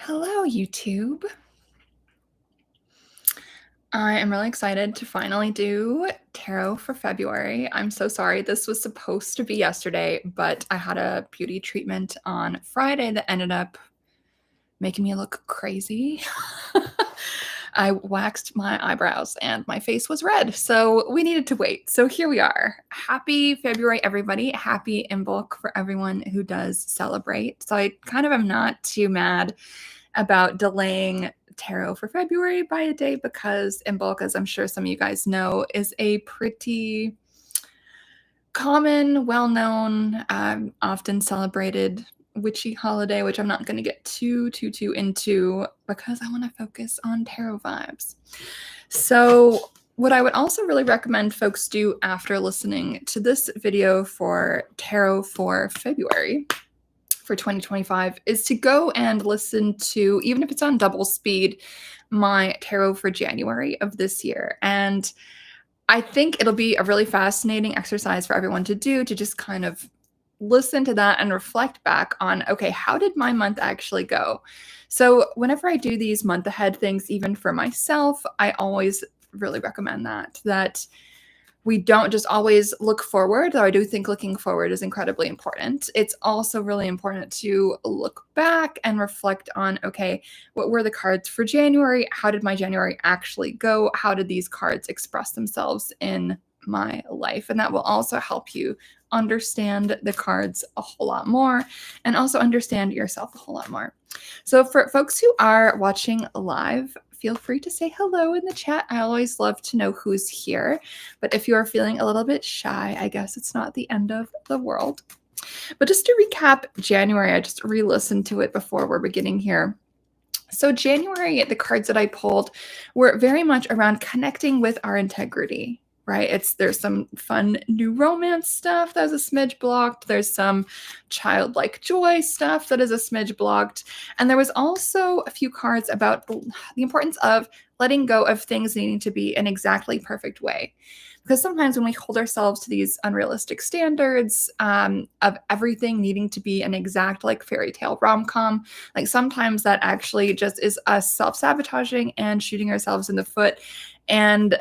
Hello, YouTube. I am really excited to finally do tarot for February. I'm so sorry. This was supposed to be yesterday, but I had a beauty treatment on Friday that ended up making me look crazy. I waxed my eyebrows and my face was red, so we needed to wait. So here we are. Happy February, everybody. Happy in bulk for everyone who does celebrate. So I kind of am not too mad about delaying tarot for February by a day because in bulk, as I'm sure some of you guys know, is a pretty common, well-known, often celebrated witchy holiday, which I'm not going to get too into because I want to focus on tarot vibes. So what I would also really recommend folks do after listening to this video for tarot for February for 2025 is to go and listen to, even if it's on double speed, my tarot for January of this year. And I think it'll be a really fascinating exercise for everyone to do, to just kind of listen to that and reflect back on, okay, how did my month actually go? So whenever I do these month ahead things, even for myself, I always really recommend that we don't just always look forward, though I do think looking forward is incredibly important. It's also really important to look back and reflect on, okay, what were the cards for January? How did my January actually go? How did these cards express themselves in my life? And that will also help you understand the cards a whole lot more and also understand yourself a whole lot more. So for folks who are watching live, feel free to say hello in the chat. I always love to know who's here. But if you are feeling a little bit shy, I guess it's not the end of the world. But just to recap January, I just re-listened to it before we're beginning here. So January, the cards that I pulled were very much around connecting with our integrity, right? There's some fun new romance stuff that is a smidge blocked. There's some childlike joy stuff that is a smidge blocked. And there was also a few cards about the importance of letting go of things needing to be an exactly perfect way. Because sometimes when we hold ourselves to these unrealistic standards of everything needing to be an exact like fairy tale rom-com, like sometimes that actually just is us self-sabotaging and shooting ourselves in the foot and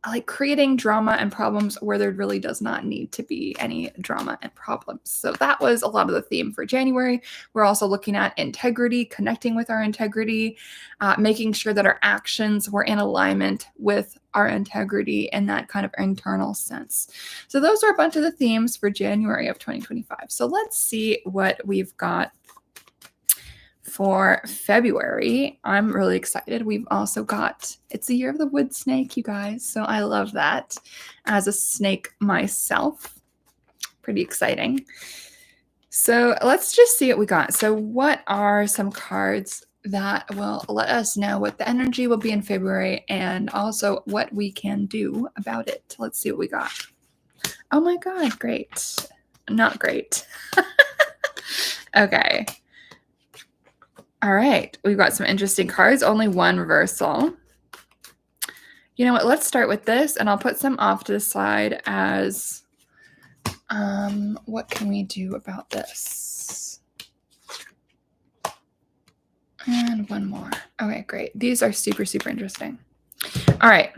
like creating drama and problems where there really does not need to be any drama and problems. So that was a lot of the theme for January. We're also looking at integrity, connecting with our integrity, making sure that our actions were in alignment with our integrity in that kind of internal sense. So those are a bunch of the themes for January of 2025. So let's see what we've got for February. I'm really excited. We've also got, it's the year of the wood snake, you guys. So I love that as a snake myself. Pretty exciting. So let's just see what we got. So what are some cards that will let us know what the energy will be in February and also what we can do about it? Let's see what we got. Oh my God, great. Not great. Okay. All right, we've got some interesting cards, only one reversal. You know what, let's start with this and I'll put some off to the side as, what can we do about this? And one more. Okay, great. These are super interesting. All right.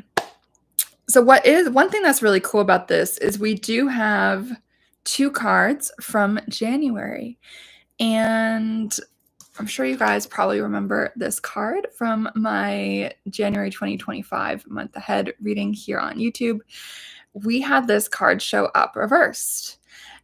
So one thing that's really cool about this is we do have two cards from January. And I'm sure you guys probably remember this card from my January 2025 month ahead reading here on YouTube. We had this card show up reversed.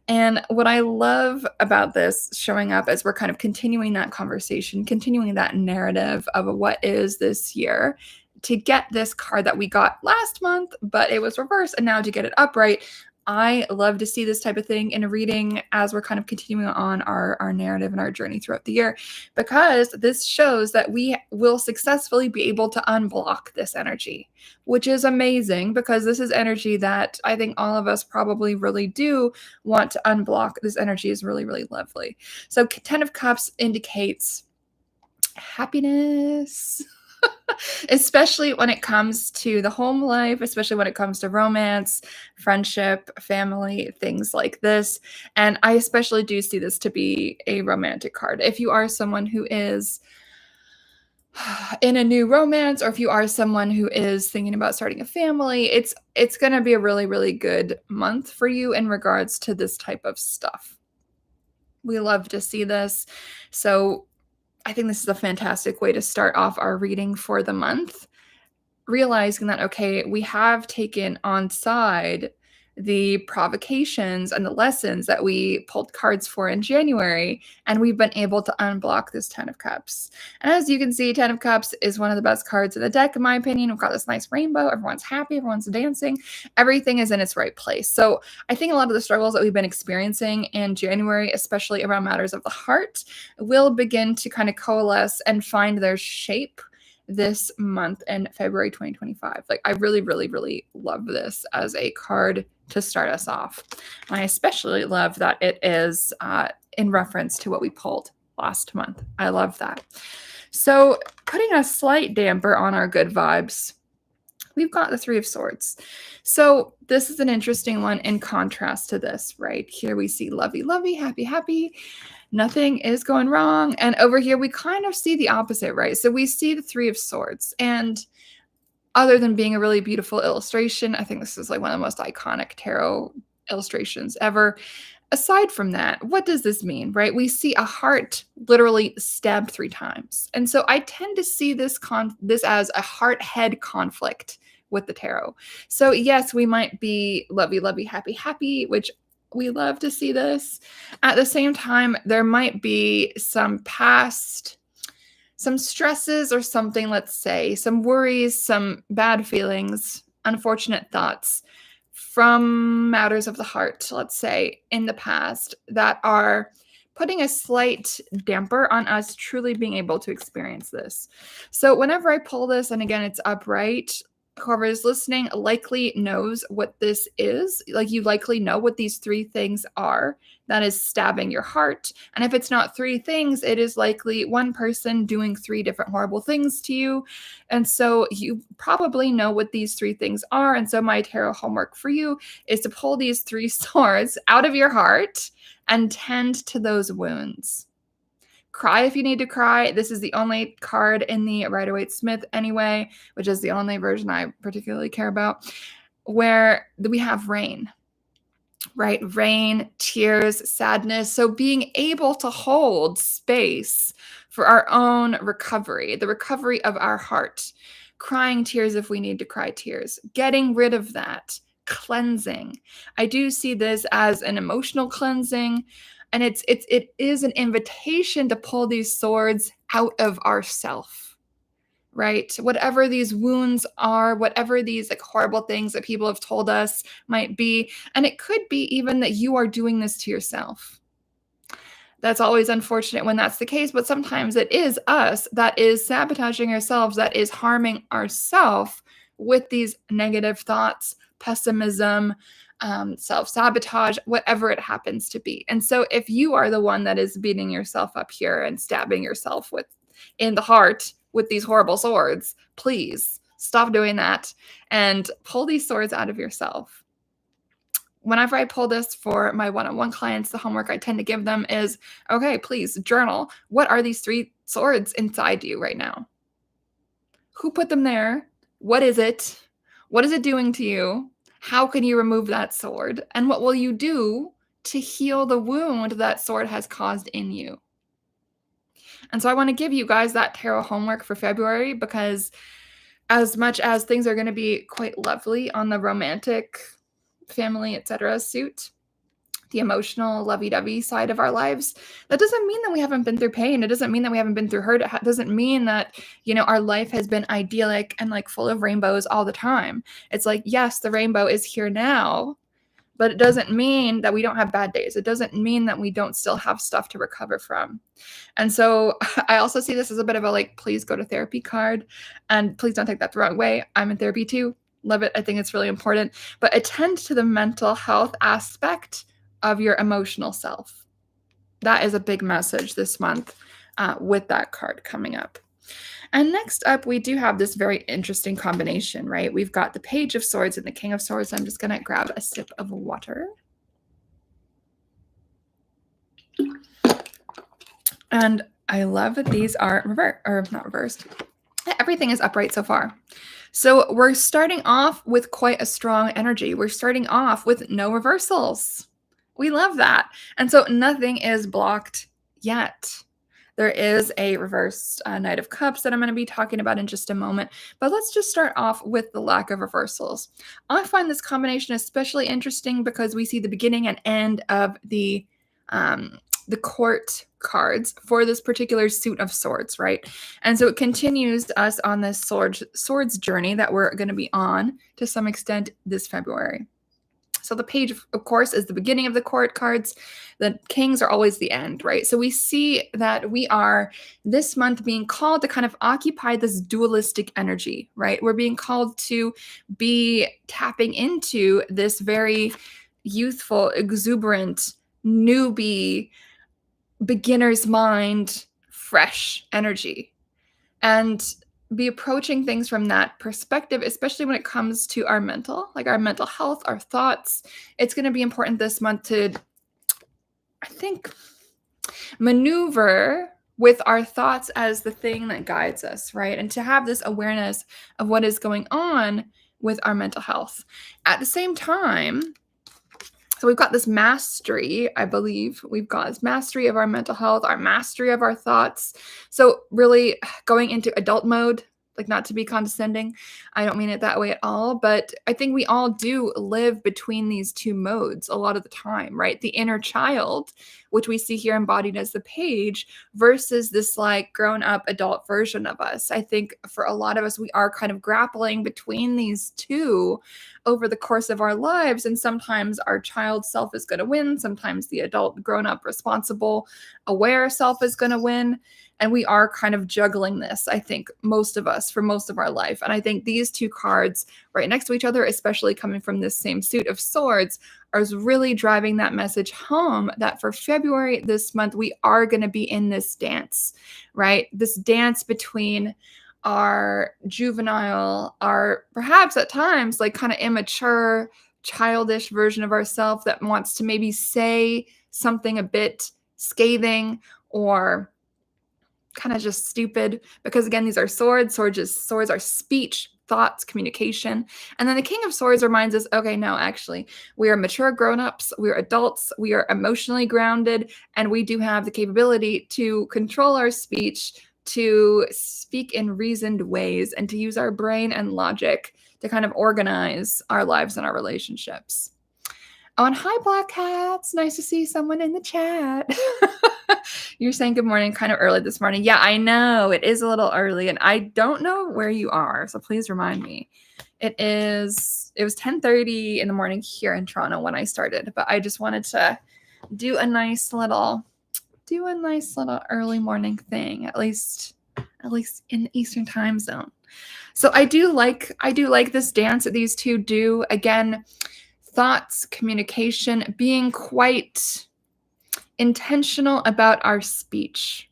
And what I love about this showing up as we're kind of continuing that conversation, continuing that narrative of what is this year, to get this card that we got last month, but it was reversed, and now to get it upright. I love to see this type of thing in a reading as we're kind of continuing on our narrative and our journey throughout the year, because this shows that we will successfully be able to unblock this energy, which is amazing because this is energy that I think all of us probably really do want to unblock. This energy is really lovely. So 10 of Cups indicates happiness. Especially when it comes to the home life, especially when it comes to romance, friendship, family, things like this. And I especially do see this to be a romantic card. If you are someone who is in a new romance, or if you are someone who is thinking about starting a family, it's going to be a really, really good month for you in regards to this type of stuff. We love to see this. So I think this is a fantastic way to start off our reading for the month, realizing that, okay, we have taken on side the provocations and the lessons that we pulled cards for in January, and we've been able to unblock this 10 of Cups. And as you can see, 10 of Cups is one of the best cards in the deck, in my opinion. We've got this nice rainbow. Everyone's happy. Everyone's dancing. Everything is in its right place. So I think a lot of the struggles that we've been experiencing in January, especially around matters of the heart, will begin to kind of coalesce and find their shape this month in February 2025. Like, I really, really, really love this as a card to start us off. And I especially love that it is in reference to what we pulled last month. I love that. So putting a slight damper on our good vibes, we've got the Three of Swords. So this is an interesting one in contrast to this, right? Here we see lovey, lovey, happy, happy. Nothing is going wrong. And over here, we kind of see the opposite, right? So we see the Three of Swords. And other than being a really beautiful illustration, I think this is like one of the most iconic tarot illustrations ever. Aside from that, what does this mean, right? We see a heart literally stabbed 3 times. And so I tend to see this as a heart-head conflict with the tarot. So yes, we might be lovey, lovey, happy, happy, which we love to see this. At the same time, there might be some stresses or something, let's say, some worries, some bad feelings, unfortunate thoughts from matters of the heart, let's say, in the past that are putting a slight damper on us truly being able to experience this. So whenever I pull this, and again, it's upright, whoever is listening likely knows what this is. Like, you likely know what these 3 things are that is stabbing your heart. And if it's not 3 things, it is likely one person doing 3 different horrible things to you. And so you probably know what these 3 things are. And so my tarot homework for you is to pull these 3 swords out of your heart and tend to those wounds. Cry if you need to cry. This is the only card in the Rider-Waite-Smith anyway, which is the only version I particularly care about, where we have rain, right? Rain, tears, sadness. So being able to hold space for our own recovery, the recovery of our heart, crying tears if we need to cry tears, getting rid of that, cleansing. I do see this as an emotional cleansing. And it is an invitation to pull these swords out of ourself, right? Whatever these wounds are, whatever these like horrible things that people have told us might be. And it could be even that you are doing this to yourself. That's always unfortunate when that's the case, but sometimes it is us that is sabotaging ourselves, that is harming ourselves with these negative thoughts, pessimism, self-sabotage, whatever it happens to be. And so if you are the one that is beating yourself up here and stabbing yourself in the heart with these horrible swords, please stop doing that and pull these swords out of yourself. Whenever I pull this for my one-on-one clients, the homework I tend to give them is, okay, please journal. What are these 3 swords inside you right now? Who put them there? What is it? What is it doing to you? How can you remove that sword? And what will you do to heal the wound that sword has caused in you? And so I want to give you guys that tarot homework for February, because as much as things are going to be quite lovely on the romantic, family, etc. suit, the emotional, lovey-dovey side of our lives, that doesn't mean that we haven't been through pain. It doesn't mean that we haven't been through hurt. It doesn't mean that, our life has been idyllic and like full of rainbows all the time. It's like, yes, the rainbow is here now, but it doesn't mean that we don't have bad days. It doesn't mean that we don't still have stuff to recover from. And so I also see this as a bit of a like, please go to therapy card. And please don't take that the wrong way. I'm in therapy too. Love it. I think it's really important. But attend to the mental health aspect of your emotional self. That is a big message this month with that card coming up. And next up, we do have this very interesting combination, right? We've got the Page of Swords and the King of Swords. I'm just going to grab a sip of water. And I love that these are not reversed. Everything is upright so far. So we're starting off with quite a strong energy. We're starting off with no reversals. We love that. And so nothing is blocked yet. There is a reversed Knight of Cups that I'm going to be talking about in just a moment. But let's just start off with the lack of reversals. I find this combination especially interesting because we see the beginning and end of the court cards for this particular suit of swords, right? And so it continues us on this swords journey that we're going to be on to some extent this February. So the page, of course, is the beginning of the court cards. The kings are always the end, right? So we see that we are this month being called to kind of occupy this dualistic energy, right? We're being called to be tapping into this very youthful, exuberant, newbie, beginner's mind, fresh energy. And be approaching things from that perspective, especially when it comes to our mental health, our thoughts. It's going to be important this month to, I think, maneuver with our thoughts as the thing that guides us, right? And to have this awareness of what is going on with our mental health. At the same time, so we've got this mastery, I believe. We've got this mastery of our mental health, our mastery of our thoughts. So really going into adult mode, like not to be condescending. I don't mean it that way at all, but I think we all do live between these two modes a lot of the time, right? The inner child, which we see here embodied as the page, versus this like grown up adult version of us. I think for a lot of us, we are kind of grappling between these two over the course of our lives. And sometimes our child self is going to win. Sometimes the adult, grown up, responsible, aware self is going to win. And we are kind of juggling this, I think, most of us for most of our life. And I think these two cards right next to each other, especially coming from this same suit of swords, are really driving that message home that for February this month, we are going to be in this dance, right? This dance between our juvenile, our perhaps at times like kind of immature, childish version of ourselves that wants to maybe say something a bit scathing or kind of just stupid, because again, these are swords are speech, thoughts, communication. And then the King of Swords reminds us, okay, no, actually, we are mature grown-ups, we are adults, we are emotionally grounded, and we do have the capability to control our speech, to speak in reasoned ways, and to use our brain and logic to kind of organize our lives and our relationships. Oh, and hi, Black Cats. Nice to see someone in the chat. You're saying good morning kind of early this morning. Yeah, I know. It is a little early, and I don't know where you are, so please remind me. It was 10:30 in the morning here in Toronto when I started, but I just wanted to do a nice little early morning thing, at least in the Eastern time zone. So I do like this dance that these two do. Again, thoughts, communication, being quite intentional about our speech.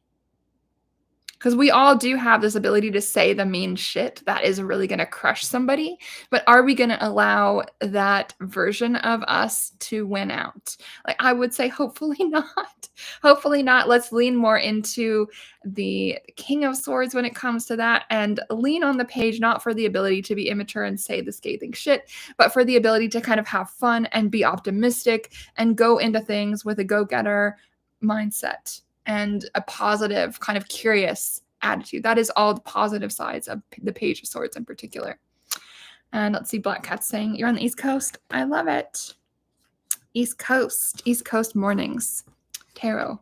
Because we all do have this ability to say the mean shit that is really going to crush somebody. But are we going to allow that version of us to win out? Like, I would say, hopefully not. Hopefully not. Let's lean more into the King of Swords when it comes to that, and lean on the page, not for the ability to be immature and say the scathing shit, but for the ability to kind of have fun and be optimistic and go into things with a go-getter mindset and a positive, kind of curious attitude. That is all the positive sides of the Page of Swords in particular. And let's see, Black Cat saying, you're on the East Coast. I love it. East Coast mornings. Tarot.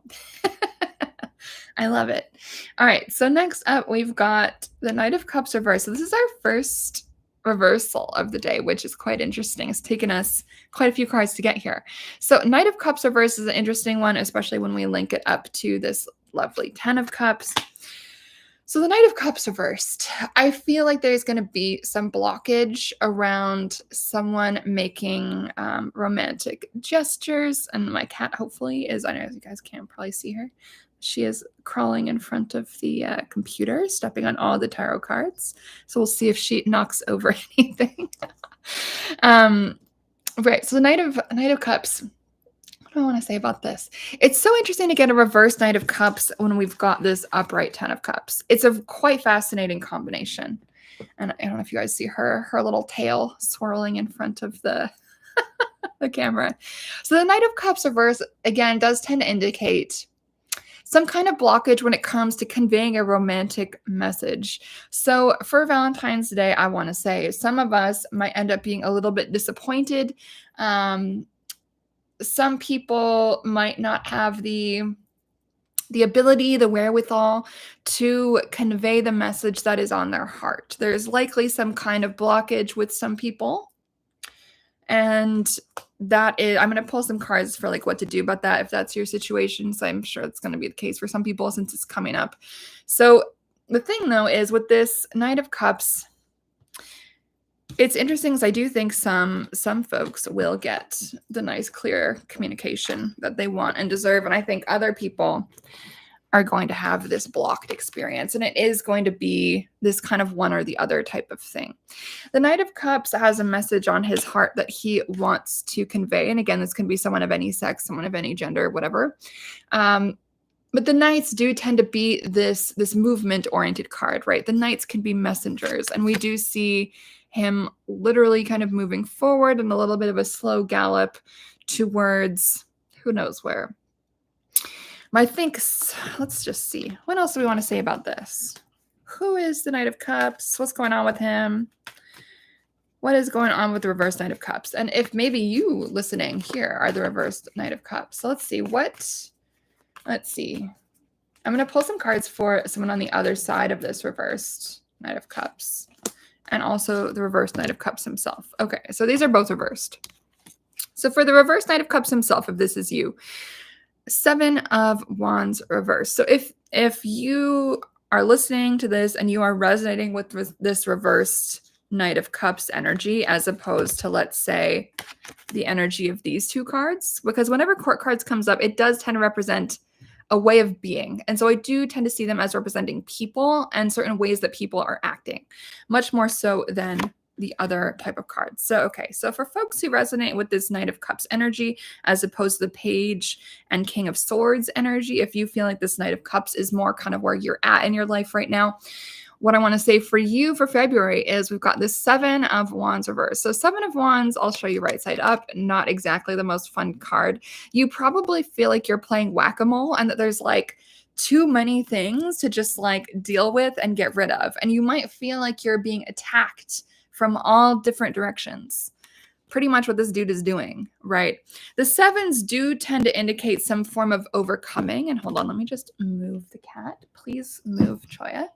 I love it. All right, so next up, we've got the Knight of Cups reversed. So this is our first reversal of the day, which is quite interesting. It's taken us quite a few cards to get here. So Knight of Cups reversed is an interesting one, especially when we link it up to this lovely 10 of Cups. So the Knight of Cups reversed, I feel like there's going to be some blockage around someone making romantic gestures. And my cat hopefully is, I know you guys can't probably see her. She is crawling in front of the computer, stepping on all the tarot cards. So we'll see if she knocks over anything. Right. So the Knight of Cups what do I want to say about this? It's so interesting to get a reverse Knight of Cups when we've got this upright Ten of Cups. It's a quite fascinating combination. And I don't know if you guys see her little tail swirling in front of the camera. So the Knight of Cups reverse, again, does tend to indicate some kind of blockage when it comes to conveying a romantic message. So for Valentine's Day, I want to say some of us might end up being a little bit disappointed. Some people might not have the ability, the wherewithal to convey the message that is on their heart. There's likely some kind of blockage with some people. And that is, I'm going to pull some cards for like what to do about that if that's your situation. So I'm sure it's going to be the case for some people since it's coming up. So the thing though is with this Knight of Cups, it's interesting because I do think some folks will get the nice, clear communication that they want and deserve. And I think other people are going to have this blocked experience. And it is going to be this kind of one or the other type of thing. The Knight of Cups has a message on his heart that he wants to convey. And again, this can be someone of any sex, someone of any gender, whatever. But the Knights do tend to be this movement-oriented card, right? The Knights can be messengers. And we do see him literally kind of moving forward in a little bit of a slow gallop towards who knows where. I think, let's just see. What else do we want to say about this? Who is the Knight of Cups? What's going on with him? What is going on with the reverse Knight of Cups? And if maybe you listening here are the reversed Knight of Cups. So let's see. Let's see. I'm going to pull some cards for someone on the other side of this reversed Knight of Cups. And also the reversed Knight of Cups himself. Okay, so these are both reversed. So for the reversed Knight of Cups himself, if this is you, Seven of Wands reversed. So if you are listening to this and you are resonating with this reversed Knight of Cups energy, as opposed to, let's say, the energy of these two cards, because whenever court cards comes up, it does tend to represent a way of being. And so I do tend to see them as representing people and certain ways that people are acting, much more so than the other type of cards. So, okay. So for folks who resonate with this Knight of Cups energy, as opposed to the Page and King of Swords energy, if you feel like this Knight of Cups is more kind of where you're at in your life right now, what I want to say for you for February is we've got this Seven of Wands reverse. So Seven of Wands, I'll show you right side up, not exactly the most fun card. You probably feel like you're playing whack-a-mole and that there's like too many things to just like deal with and get rid of. And you might feel like you're being attacked from all different directions. Pretty much what this dude is doing, right? The sevens do tend to indicate some form of overcoming. And hold on, let me just move the cat. Please move, Choya.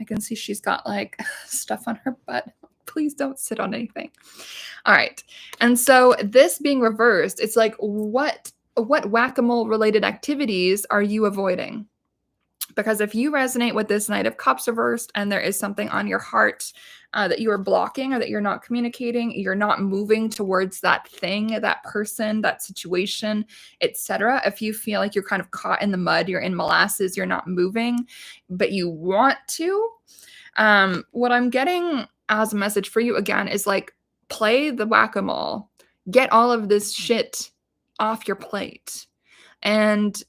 I can see she's got like stuff on her butt. Please don't sit on anything. All right. And so this being reversed, it's like what whack-a-mole related activities are you avoiding? Because if you resonate with this Knight of Cups reversed and there is something on your heart that you are blocking or that you're not communicating, you're not moving towards that thing, that person, that situation, etc. If you feel like you're kind of caught in the mud, you're in molasses, you're not moving, but you want to, what I'm getting as a message for you again is like, play the whack-a-mole, get all of this shit off your plate. And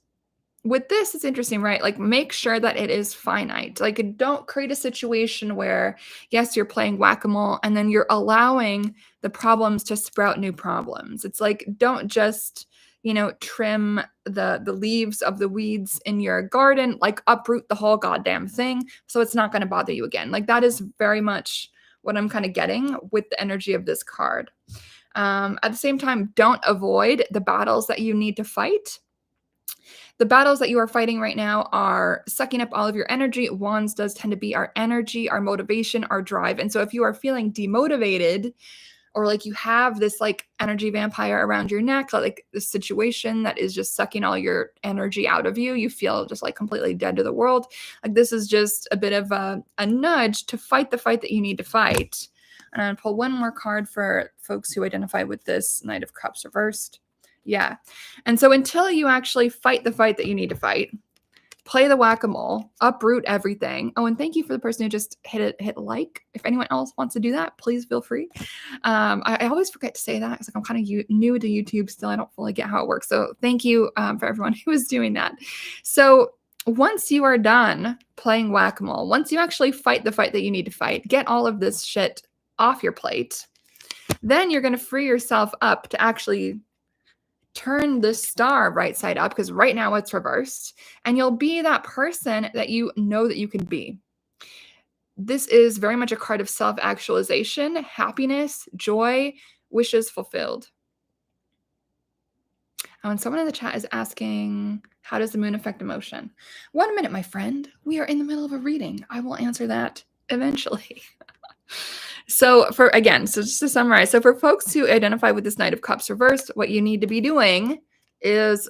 with this, it's interesting, right? Like, make sure that it is finite. Like, don't create a situation where, yes, you're playing whack-a-mole and then you're allowing the problems to sprout new problems. It's like, don't just, trim the leaves of the weeds in your garden, like uproot the whole goddamn thing so it's not going to bother you again. Like, that is very much what I'm kind of getting with the energy of this card. At the same time, don't avoid the battles that you need to fight. The battles that you are fighting right now are sucking up all of your energy. Wands does tend to be our energy, our motivation, our drive. And so if you are feeling demotivated or like you have this like energy vampire around your neck, like this situation that is just sucking all your energy out of you, you feel just like completely dead to the world. Like, this is just a bit of a nudge to fight the fight that you need to fight. And I'm going to pull one more card for folks who identify with this Knight of Cups reversed. Yeah. And so until you actually fight the fight that you need to fight, play the whack-a-mole, uproot everything. Oh, and thank you for the person who just hit like. If anyone else wants to do that, please feel free. I always forget to say that because like, I'm kind of new to YouTube still. I don't fully get how it works. So thank you for everyone who is doing that. So once you are done playing whack-a-mole, once you actually fight the fight that you need to fight, get all of this shit off your plate, then you're going to free yourself up to actually turn the star right side up, because right now it's reversed, and you'll be that person that you know that you can be. This is very much a card of self-actualization, happiness, joy, wishes fulfilled. Oh, and someone in the chat is asking, how does the moon affect emotion? 1 minute, my friend. We are in the middle of a reading. I will answer that eventually. So just to summarize, so for folks who identify with this Knight of Cups reversed, what you need to be doing is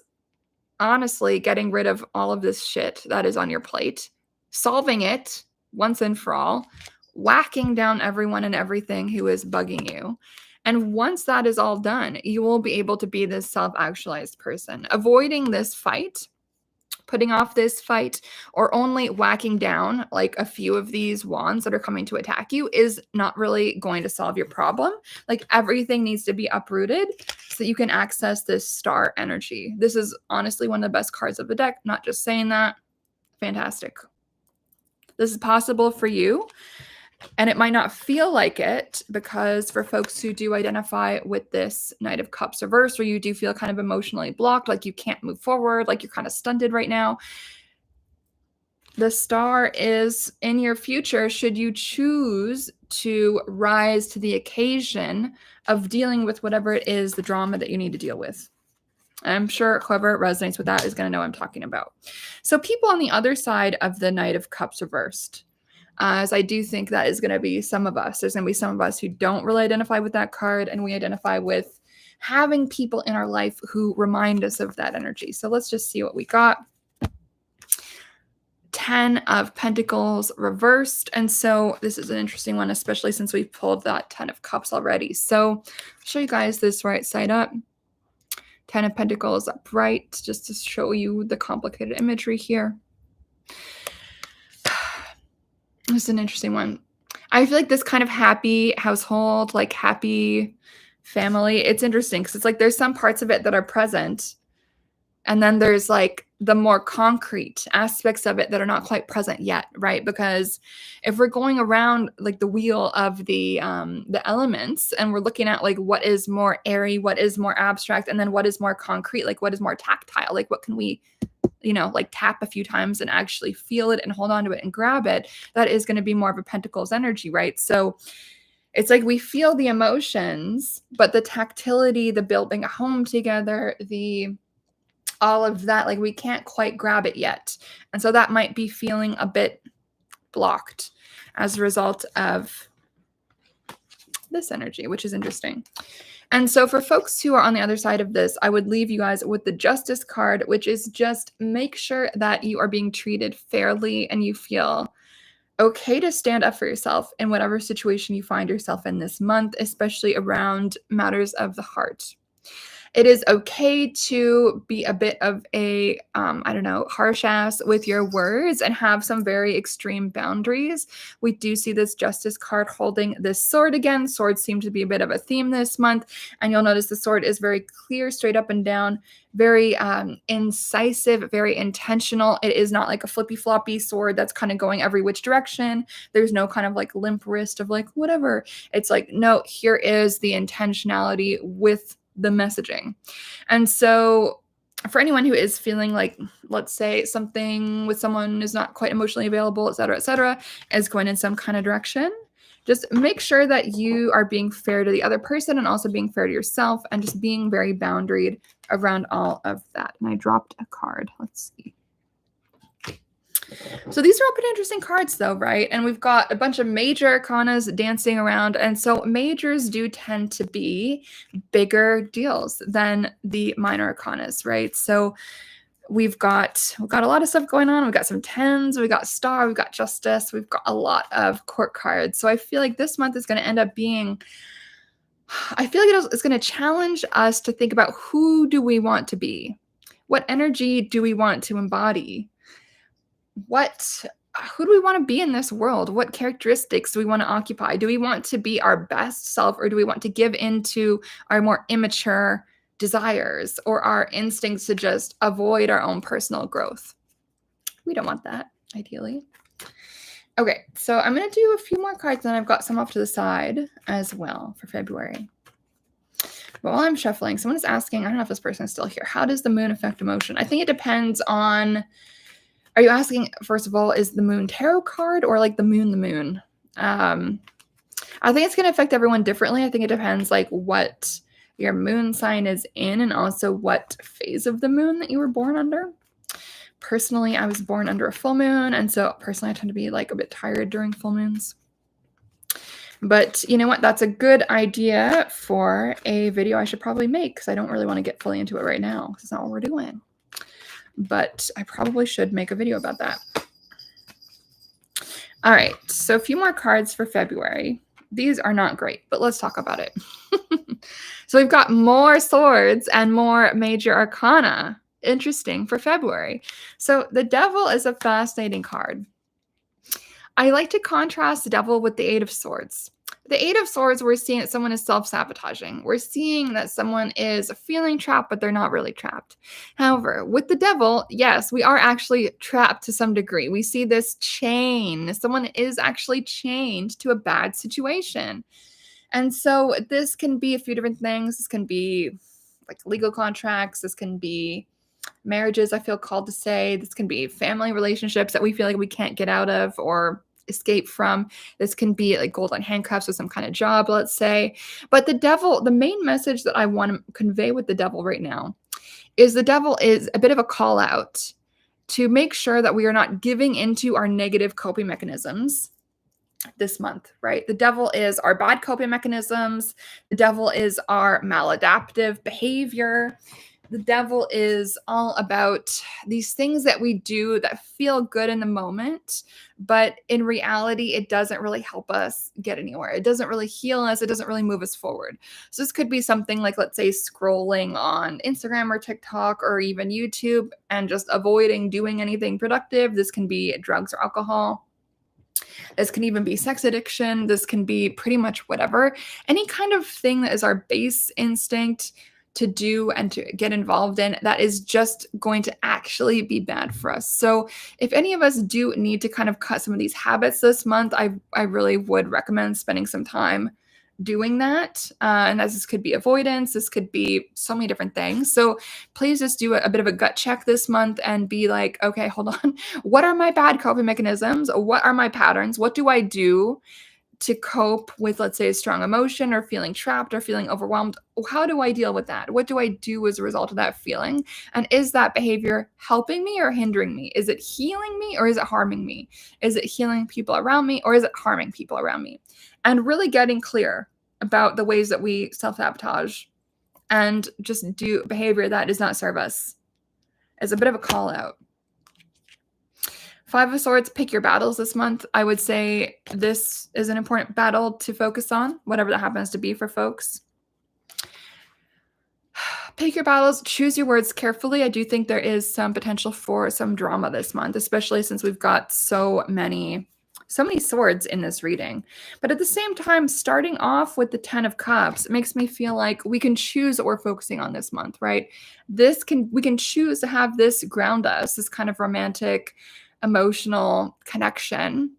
honestly getting rid of all of this shit that is on your plate, solving it once and for all, whacking down everyone and everything who is bugging you. And once that is all done, you will be able to be this self-actualized person, avoiding this fight, putting off this fight, or only whacking down like a few of these wands that are coming to attack you is not really going to solve your problem. Like everything needs to be uprooted so that you can access this star energy. This is honestly one of the best cards of the deck. Not just saying that. Fantastic. This is possible for you. And it might not feel like it, because for folks who do identify with this Knight of Cups reverse, where you do feel kind of emotionally blocked, like you can't move forward, like you're kind of stunted right now, the star is in your future should you choose to rise to the occasion of dealing with whatever it is, the drama that you need to deal with. I'm sure whoever resonates with that is going to know what I'm talking about. So people on the other side of the Knight of Cups reversed, as I do think that is going to be some of us. There's going to be some of us who don't really identify with that card, and we identify with having people in our life who remind us of that energy. So let's just see what we got. 10 of Pentacles reversed. And so this is an interesting one, especially since we've pulled that 10 of Cups already. So I'll show you guys this right side up. 10 of Pentacles upright, just to show you the complicated imagery here. This is an interesting one. I feel like this kind of happy household, like happy family, it's interesting because it's like there's some parts of it that are present, and then there's like the more concrete aspects of it that are not quite present yet, right? Because if we're going around like the wheel of the elements, and we're looking at like what is more airy, what is more abstract, and then what is more concrete, like what is more tactile, like what can we, like tap a few times and actually feel it and hold on to it and grab it, that is going to be more of a Pentacles energy, right? So it's like we feel the emotions, but the tactility, the building a home together, all of that, like we can't quite grab it yet. And so that might be feeling a bit blocked as a result of this energy, which is interesting. And so for folks who are on the other side of this, I would leave you guys with the Justice card, which is just make sure that you are being treated fairly and you feel okay to stand up for yourself in whatever situation you find yourself in this month, especially around matters of the heart. It is okay to be a bit of a, harsh ass with your words and have some very extreme boundaries. We do see this Justice card holding this sword again. Swords seem to be a bit of a theme this month. And you'll notice the sword is very clear, straight up and down, very incisive, very intentional. It is not like a flippy floppy sword that's kind of going every which direction. There's no kind of like limp wrist of like whatever. It's like, no, here is the intentionality with the messaging. And so for anyone who is feeling like, let's say something with someone is not quite emotionally available, et cetera, is going in some kind of direction, just make sure that you are being fair to the other person and also being fair to yourself and just being very boundaried around all of that. And I dropped a card. Let's see. So these are all pretty interesting cards though, right? And we've got a bunch of major arcanas dancing around. And so majors do tend to be bigger deals than the minor arcanas, right? So we've got a lot of stuff going on. We've got some tens, we've got star, we've got justice, we've got a lot of court cards. So I feel like this month is going to end up being, I feel like it's going to challenge us to think about who do we want to be? What energy do we want to embody? who do we want to be in this world? What characteristics do we want to occupy? Do we want to be our best self, or do we want to give into our more immature desires or our instincts to just avoid our own personal growth? We don't want that, ideally. Okay, so I'm going to do a few more cards, and I've got some off to the side as well for February. But while I'm shuffling, someone is asking, I don't know if this person is still here, how does the moon affect emotion? I think it depends on, are you asking, first of all, is the moon tarot card or like the moon? I think it's going to affect everyone differently. I think it depends like what your moon sign is in and also what phase of the moon that you were born under. Personally, I was born under a full moon, and so personally I tend to be like a bit tired during full moons. But you know what? That's a good idea for a video I should probably make, because I don't really want to get fully into it right now, because it's not what we're doing. But I probably should make a video about that. All right, so a few more cards for February. These are not great, but let's talk about it. So we've got more swords and more major arcana. Interesting for February. So the devil is a fascinating card. I like to contrast the devil with the Eight of Swords. The Eight of Swords, we're seeing that someone is self-sabotaging. We're seeing that someone is feeling trapped, but they're not really trapped. However, with the devil, yes, we are actually trapped to some degree. We see this chain. Someone is actually chained to a bad situation. And so this can be a few different things. This can be like legal contracts. This can be marriages, I feel called to say. This can be family relationships that we feel like we can't get out of or escape from. This can be like golden handcuffs with some kind of job, let's say. But the devil, the main message that I want to convey with the devil right now is the devil is a bit of a call out to make sure that we are not giving into our negative coping mechanisms this month, right? The devil is our bad coping mechanisms. The devil is our maladaptive behavior. The devil is all about these things that we do that feel good in the moment, but in reality, it doesn't really help us get anywhere. It doesn't really heal us. It doesn't really move us forward. So this could be something like, let's say, scrolling on Instagram or TikTok or even YouTube and just avoiding doing anything productive. This can be drugs or alcohol. This can even be sex addiction. This can be pretty much whatever. Any kind of thing that is our base instinct to do and to get involved in that is just going to actually be bad for us. So if any of us do need to kind of cut some of these habits this month, I really would recommend spending some time doing that. And this could be avoidance. This could be so many different things. So please just do a bit of a gut check this month and be like, okay, hold on. What are my bad coping mechanisms? What are my patterns? What do I do to cope with, let's say, a strong emotion or feeling trapped or feeling overwhelmed? How do I deal with that? What do I do as a result of that feeling? And is that behavior helping me or hindering me? Is it healing me or is it harming me? Is it healing people around me or is it harming people around me? And really getting clear about the ways that we self-sabotage and just do behavior that does not serve us is a bit of a call out. Five of Swords, pick your battles this month. I would say this is an important battle to focus on, whatever that happens to be for folks. Pick your battles, choose your words carefully. I do think there is some potential for some drama this month, especially since we've got so many swords in this reading. But at the same time, starting off with the 10 of Cups makes me feel like we can choose what we're focusing on this month, right? We can choose to have this ground us, this kind of romantic, emotional connection.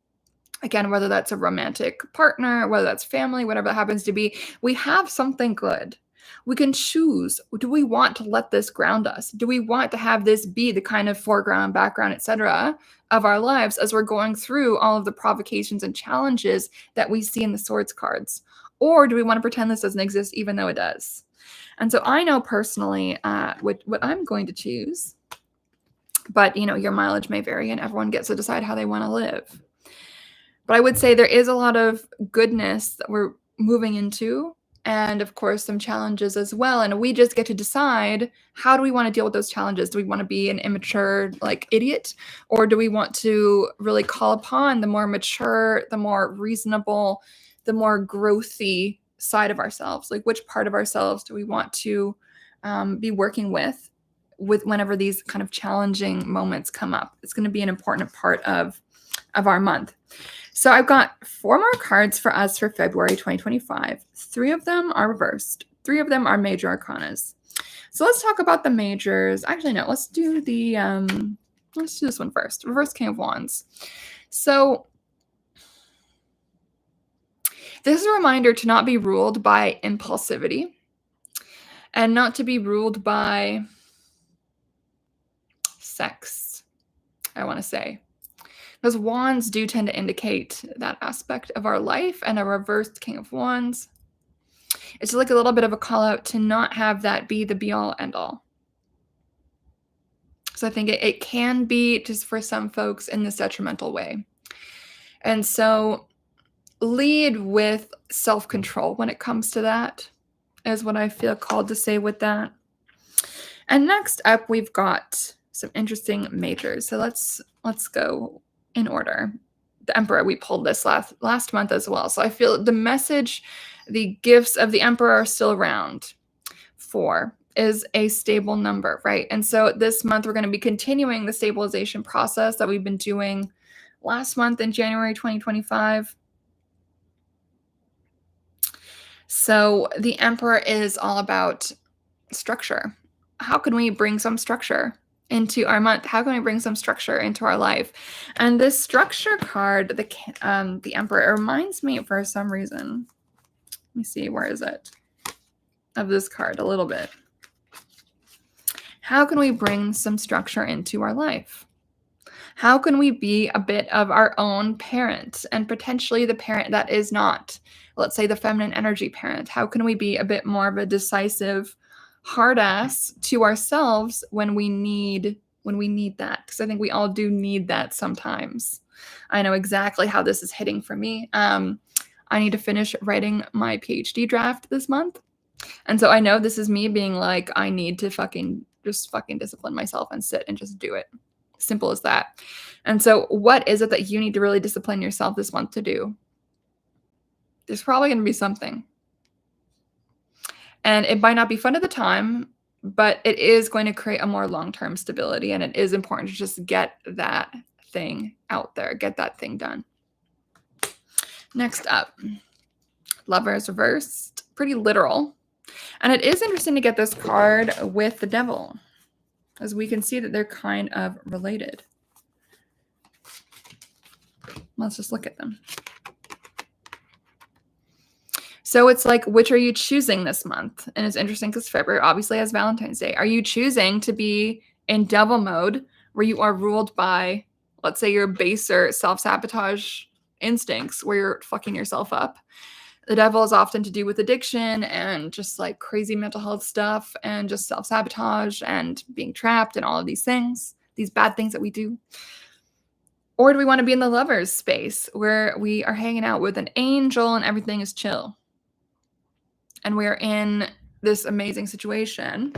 Again, whether that's a romantic partner, whether that's family, whatever that happens to be, we have something good. We can choose, do we want to let this ground us? Do we want to have this be the kind of foreground, background, etc. of our lives as we're going through all of the provocations and challenges that we see in the Swords cards? Or do we want to pretend this doesn't exist even though it does? And so I know personally what I'm going to choose. But, you know, your mileage may vary and everyone gets to decide how they want to live. But I would say there is a lot of goodness that we're moving into, and of course some challenges as well. And we just get to decide, how do we want to deal with those challenges? Do we want to be an immature like idiot? Or do we want to really call upon the more mature, the more reasonable, the more growthy side of ourselves? Like, which part of ourselves do we want to be working with with whenever these kind of challenging moments come up. It's going to be an important part of our month. So I've got 4 more cards for us for February 2025. 3 of them are reversed. 3 of them are major arcanas. So let's talk about the majors. Actually, no, let's do this one first. Reverse King of Wands. So this is a reminder to not be ruled by impulsivity and not to be ruled by sex, I want to say. Because wands do tend to indicate that aspect of our life, and a reversed King of Wands, it's like a little bit of a call out to not have that be the be all end all. So I think it can be, just for some folks, in this detrimental way. And so lead with self-control when it comes to that, is what I feel called to say with that. And next up, we've got some interesting majors. So let's go in order. The Emperor, we pulled this last month as well. So I feel the message, the gifts of the Emperor are still around. 4 is a stable number, right? And so this month we're going to be continuing the stabilization process that we've been doing last month in January 2025. So the Emperor is all about structure. How can we bring some structure into our month? How can we bring some structure into our life? And this structure card, the Emperor, it reminds me for some reason. Let me see, where is it? Of this card a little bit. How can we bring some structure into our life? How can we be a bit of our own parent, and potentially the parent that is not, let's say, the feminine energy parent? How can we be a bit more of a decisive hard ass to ourselves when we need that? Because I think we all do need that sometimes. I know exactly how this is hitting for me. I need to finish writing my PhD draft this month. And so I know this is me being like, I need to fucking discipline myself and sit and just do it. Simple as that. And so what is it that you need to really discipline yourself this month to do? There's probably going to be something. And it might not be fun at the time, but it is going to create a more long-term stability. And it is important to just get that thing out there, get that thing done. Next up, Lovers reversed, pretty literal. And it is interesting to get this card with the Devil, as we can see that they're kind of related. Let's just look at them. So it's like, which are you choosing this month? And it's interesting because February obviously has Valentine's Day. Are you choosing to be in Devil mode, where you are ruled by, let's say, your baser self-sabotage instincts, where you're fucking yourself up? The Devil is often to do with addiction and just like crazy mental health stuff and just self-sabotage and being trapped and all of these things, these bad things that we do. Or do we want to be in the Lovers space, where we are hanging out with an angel and everything is chill? And we're in this amazing situation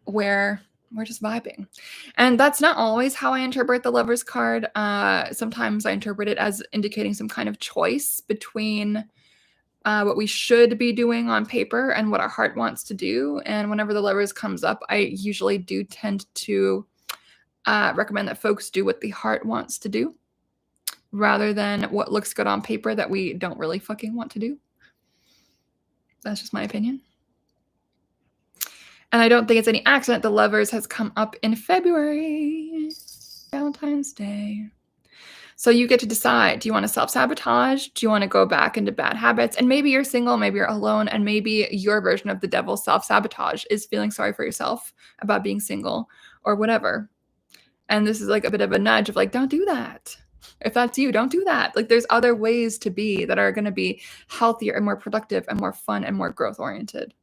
where we're just vibing. And that's not always how I interpret the Lovers card. Sometimes I interpret it as indicating some kind of choice between what we should be doing on paper and what our heart wants to do. And whenever the Lovers comes up, I usually do tend to recommend that folks do what the heart wants to do, rather than what looks good on paper that we don't really fucking want to do. That's just my opinion. And I don't think it's any accident the Lovers has come up in February, Valentine's Day. So you get to decide, do you want to self-sabotage? Do you want to go back into bad habits? And maybe you're single, maybe you're alone, and maybe your version of the Devil self-sabotage is feeling sorry for yourself about being single or whatever. And this is like a bit of a nudge of like, don't do that. If that's you, don't do that. Like, there's other ways to be that are going to be healthier and more productive and more fun and more growth oriented.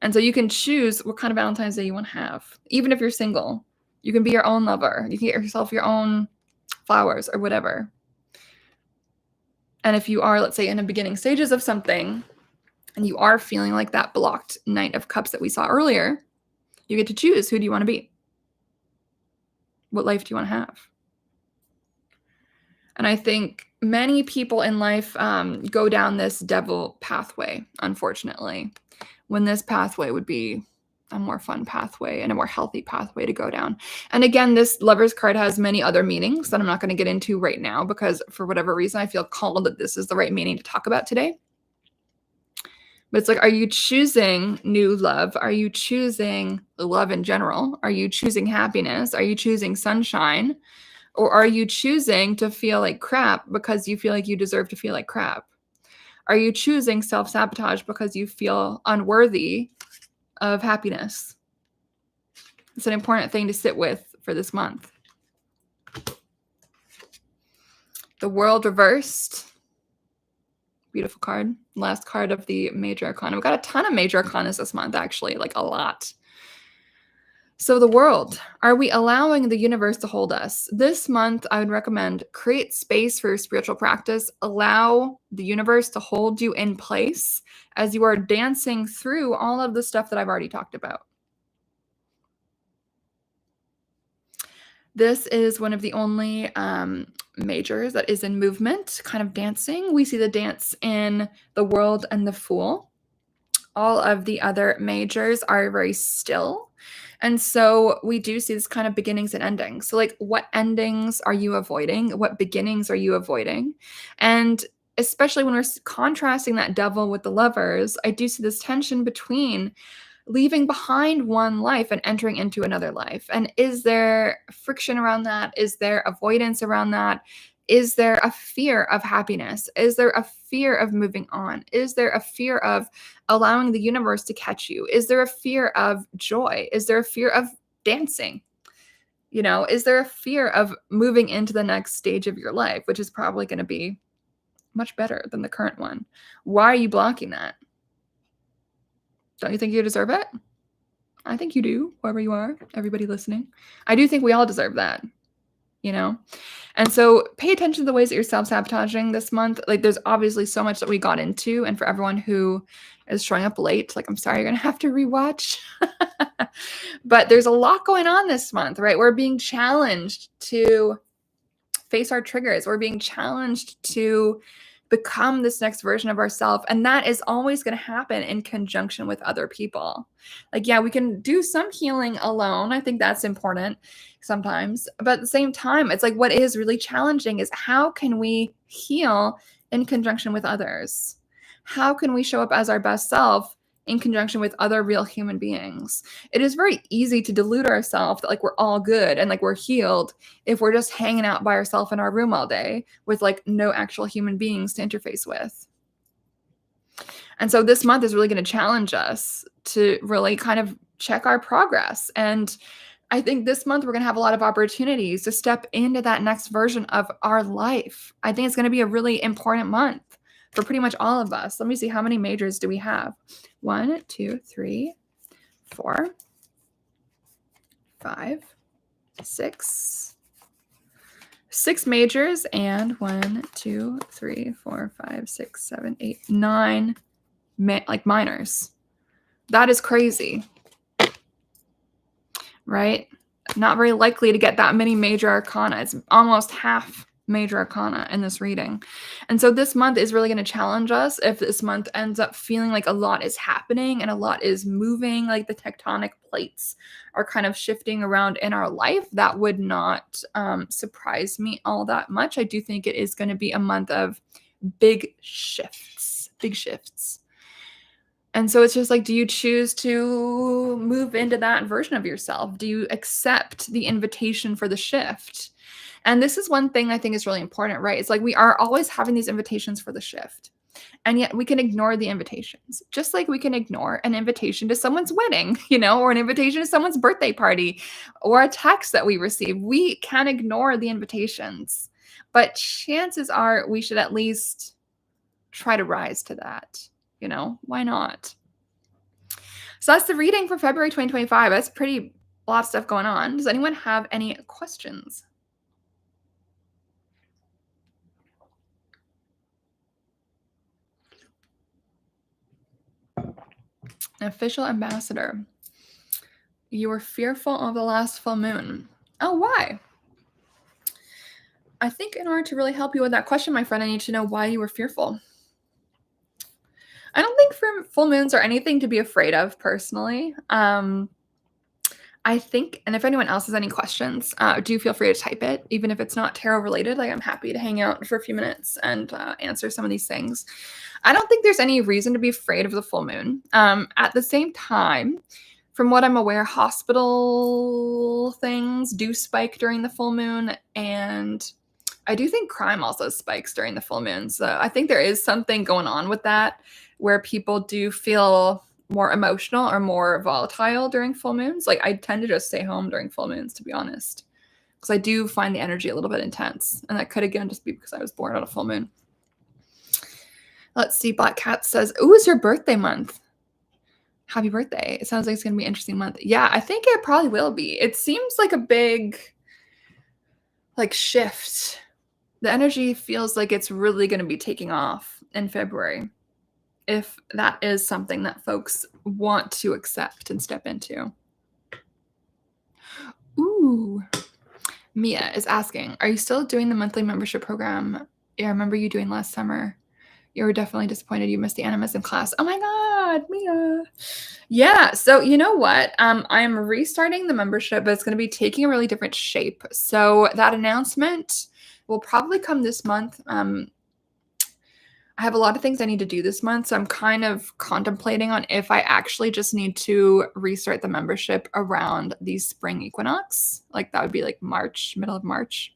And so you can choose what kind of Valentine's Day you want to have. Even if you're single, you can be your own lover. You can get yourself your own flowers or whatever. And if you are, let's say, in the beginning stages of something and you are feeling like that blocked Knight of Cups that we saw earlier, you get to choose, who do you want to be? What life do you want to have? And I think many people in life go down this Devil pathway, unfortunately, when this pathway would be more fun pathway and a more healthy pathway to go down. And again, this Lovers card has many other meanings that I'm not going to get into right now because for whatever reason, I feel called that this is the right meaning to talk about today. But it's like, are you choosing new love? Are you choosing love in general? Are you choosing happiness? Are you choosing sunshine? Or are you choosing to feel like crap because you feel like you deserve to feel like crap? Are you choosing self-sabotage because you feel unworthy of happiness? It's an important thing to sit with for this month. The World reversed. Beautiful card. Last card of the Major Arcana. We've got a ton of Major Arcanas this month, actually, like a lot. So the World, are we allowing the universe to hold us? This month, I would recommend create space for your spiritual practice. Allow the universe to hold you in place as you are dancing through all of the stuff that I've already talked about. This is one of the only majors that is in movement, kind of dancing. We see the dance in the World and the Fool. All of the other majors are very still. And so we do see this kind of beginnings and endings. So like, what endings are you avoiding? What beginnings are you avoiding? And especially when we're contrasting that Devil with the Lovers, I do see this tension between leaving behind one life and entering into another life. And is there friction around that? Is there avoidance around that? Is there a fear of happiness? Is there a fear of moving on? Is there a fear of allowing the universe to catch you? Is there a fear of joy? Is there a fear of dancing? You know, is there a fear of moving into the next stage of your life, which is probably going to be much better than the current one? Why are you blocking that? Don't you think you deserve it? I think you do, wherever you are, everybody listening. I do think we all deserve that, you know? And so pay attention to the ways that you're self-sabotaging this month. Like, there's obviously so much that we got into. And for everyone who is showing up late, like, I'm sorry, you're going to have to rewatch. But there's a lot going on this month, right? We're being challenged to face our triggers. We're being challenged to become this next version of ourselves. And that is always going to happen in conjunction with other people. Like, yeah, we can do some healing alone. I think that's important sometimes. But at the same time, it's like, what is really challenging is how can we heal in conjunction with others? How can we show up as our best self in conjunction with other real human beings? It is very easy to delude ourselves that like we're all good and like we're healed if we're just hanging out by ourselves in our room all day with like no actual human beings to interface with. And so this month is really going to challenge us to really kind of check our progress. And I think this month we're going to have a lot of opportunities to step into that next version of our life. I think it's going to be a really important month for pretty much all of us. Let me see, how many majors do we have? 1, 2, 3, 4, 5, 6. 6 majors and 1, 2, 3, 4, 5, 6, 7, 8, 9 like minors. That is crazy, right? Not very likely to get that many major arcana. It's almost half major arcana in this reading. And so this month is really going to challenge us. If this month ends up feeling like a lot is happening and a lot is moving, like the tectonic plates are kind of shifting around in our life, that would not surprise me all that much. I do think it is going to be a month of big shifts. And so it's just like, do you choose to move into that version of yourself? Do you accept the invitation for the shift? And this is one thing I think is really important, right? It's like we are always having these invitations for the shift. And yet we can ignore the invitations, just like we can ignore an invitation to someone's wedding, you know, or an invitation to someone's birthday party or a text that we receive. We can ignore the invitations, but chances are we should at least try to rise to that. You know, why not? So that's the reading for February 2025. That's a lot of stuff going on. Does anyone have any questions? An official ambassador. You were fearful of the last full moon. Oh, why? I think in order to really help you with that question, my friend, I need to know why you were fearful. I don't think full moons are anything to be afraid of personally. I think, and if anyone else has any questions, do feel free to type it, even if it's not tarot related. Like I'm happy to hang out for a few minutes and answer some of these things. I don't think there's any reason to be afraid of the full moon. At the same time, from what I'm aware, hospital things do spike during the full moon, and I do think crime also spikes during the full moon. So I think there is something going on with that where people do feel more emotional or more volatile during full moons. Like I tend to just stay home during full moons, to be honest, because I do find the energy a little bit intense. And that could, again, just be because I was born on a full moon. Let's see. Black Cat says, "Ooh, it's your birthday month. Happy birthday. It sounds like it's going to be an interesting month." Yeah, I think it probably will be. It seems like a big shift. The energy feels like it's really going to be taking off in February, if that is something that folks want to accept and step into. Ooh. Mia is asking, "Are you still doing the monthly membership program? Yeah, I remember you doing last summer. You were definitely disappointed you missed the animism class." Oh my God, Mia. Yeah, so you know what? I'm restarting the membership, but it's going to be taking a really different shape. So that announcement will probably come this month. I have a lot of things I need to do this month, so I'm kind of contemplating on if I actually just need to restart the membership around the spring equinox. Like that would be like March, middle of March.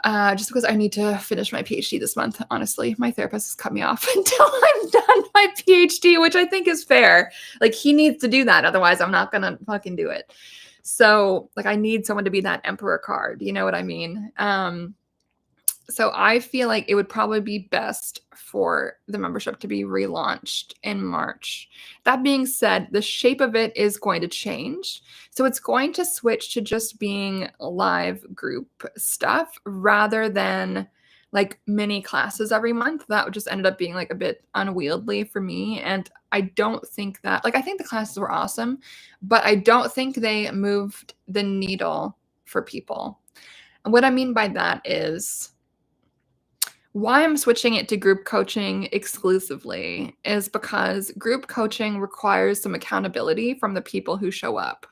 Just because I need to finish my PhD this month. Honestly, my therapist has cut me off until I'm done my PhD, which I think is fair. Like he needs to do that. Otherwise, I'm not going to fucking do it. So like I need someone to be that emperor card. You know what I mean? So I feel like it would probably be best for the membership to be relaunched in March. That being said, the shape of it is going to change. So it's going to switch to just being live group stuff rather than like mini classes every month. That just ended up being like a bit unwieldy for me. And I don't think that, like, I think the classes were awesome, but I don't think they moved the needle for people. And what I mean by that is, why I'm switching it to group coaching exclusively is because group coaching requires some accountability from the people who show up.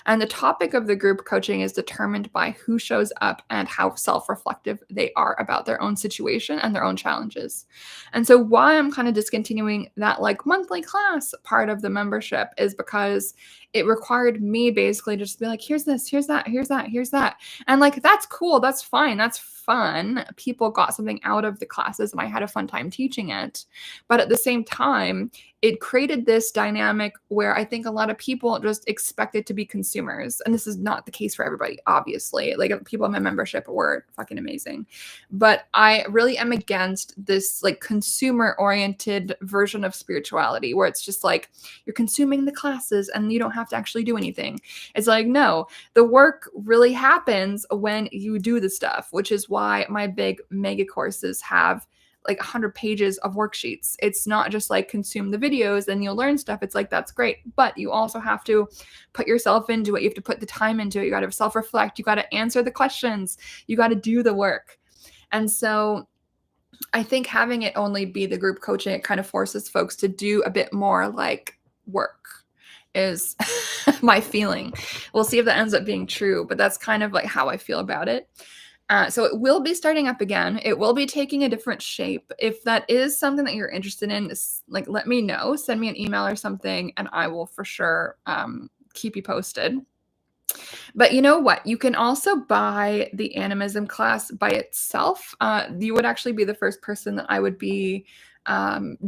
And the topic of the group coaching is determined by who shows up and how self-reflective they are about their own situation and their own challenges. And so why I'm kind of discontinuing that like monthly class part of the membership is because it required me basically to just be like, here's this, here's that, here's that, here's that. And like, that's cool. That's fine. That's fun. People got something out of the classes and I had a fun time teaching it. But at the same time, it created this dynamic where I think a lot of people just expect it to be consumers. And this is not the case for everybody, obviously. Like people in my membership were fucking amazing. But I really am against this like consumer oriented version of spirituality where it's just like you're consuming the classes and you don't have to actually do anything. It's like, no, the work really happens when you do the stuff, which is why my big mega courses have like 100 pages of worksheets. It's not just like consume the videos and you'll learn stuff. It's like, that's great. But you also have to put yourself into it. You have to put the time into it. You got to self-reflect. You got to answer the questions. You got to do the work. And so I think having it only be the group coaching, it kind of forces folks to do a bit more like work is my feeling. We'll see if that ends up being true, but that's kind of like how I feel about it. So it will be starting up again. It will be taking a different shape. If that is something that you're interested in, like let me know, send me an email or something, and I will for sure keep you posted. But you know what? You can also buy the animism class by itself. You would actually be the first person that I would be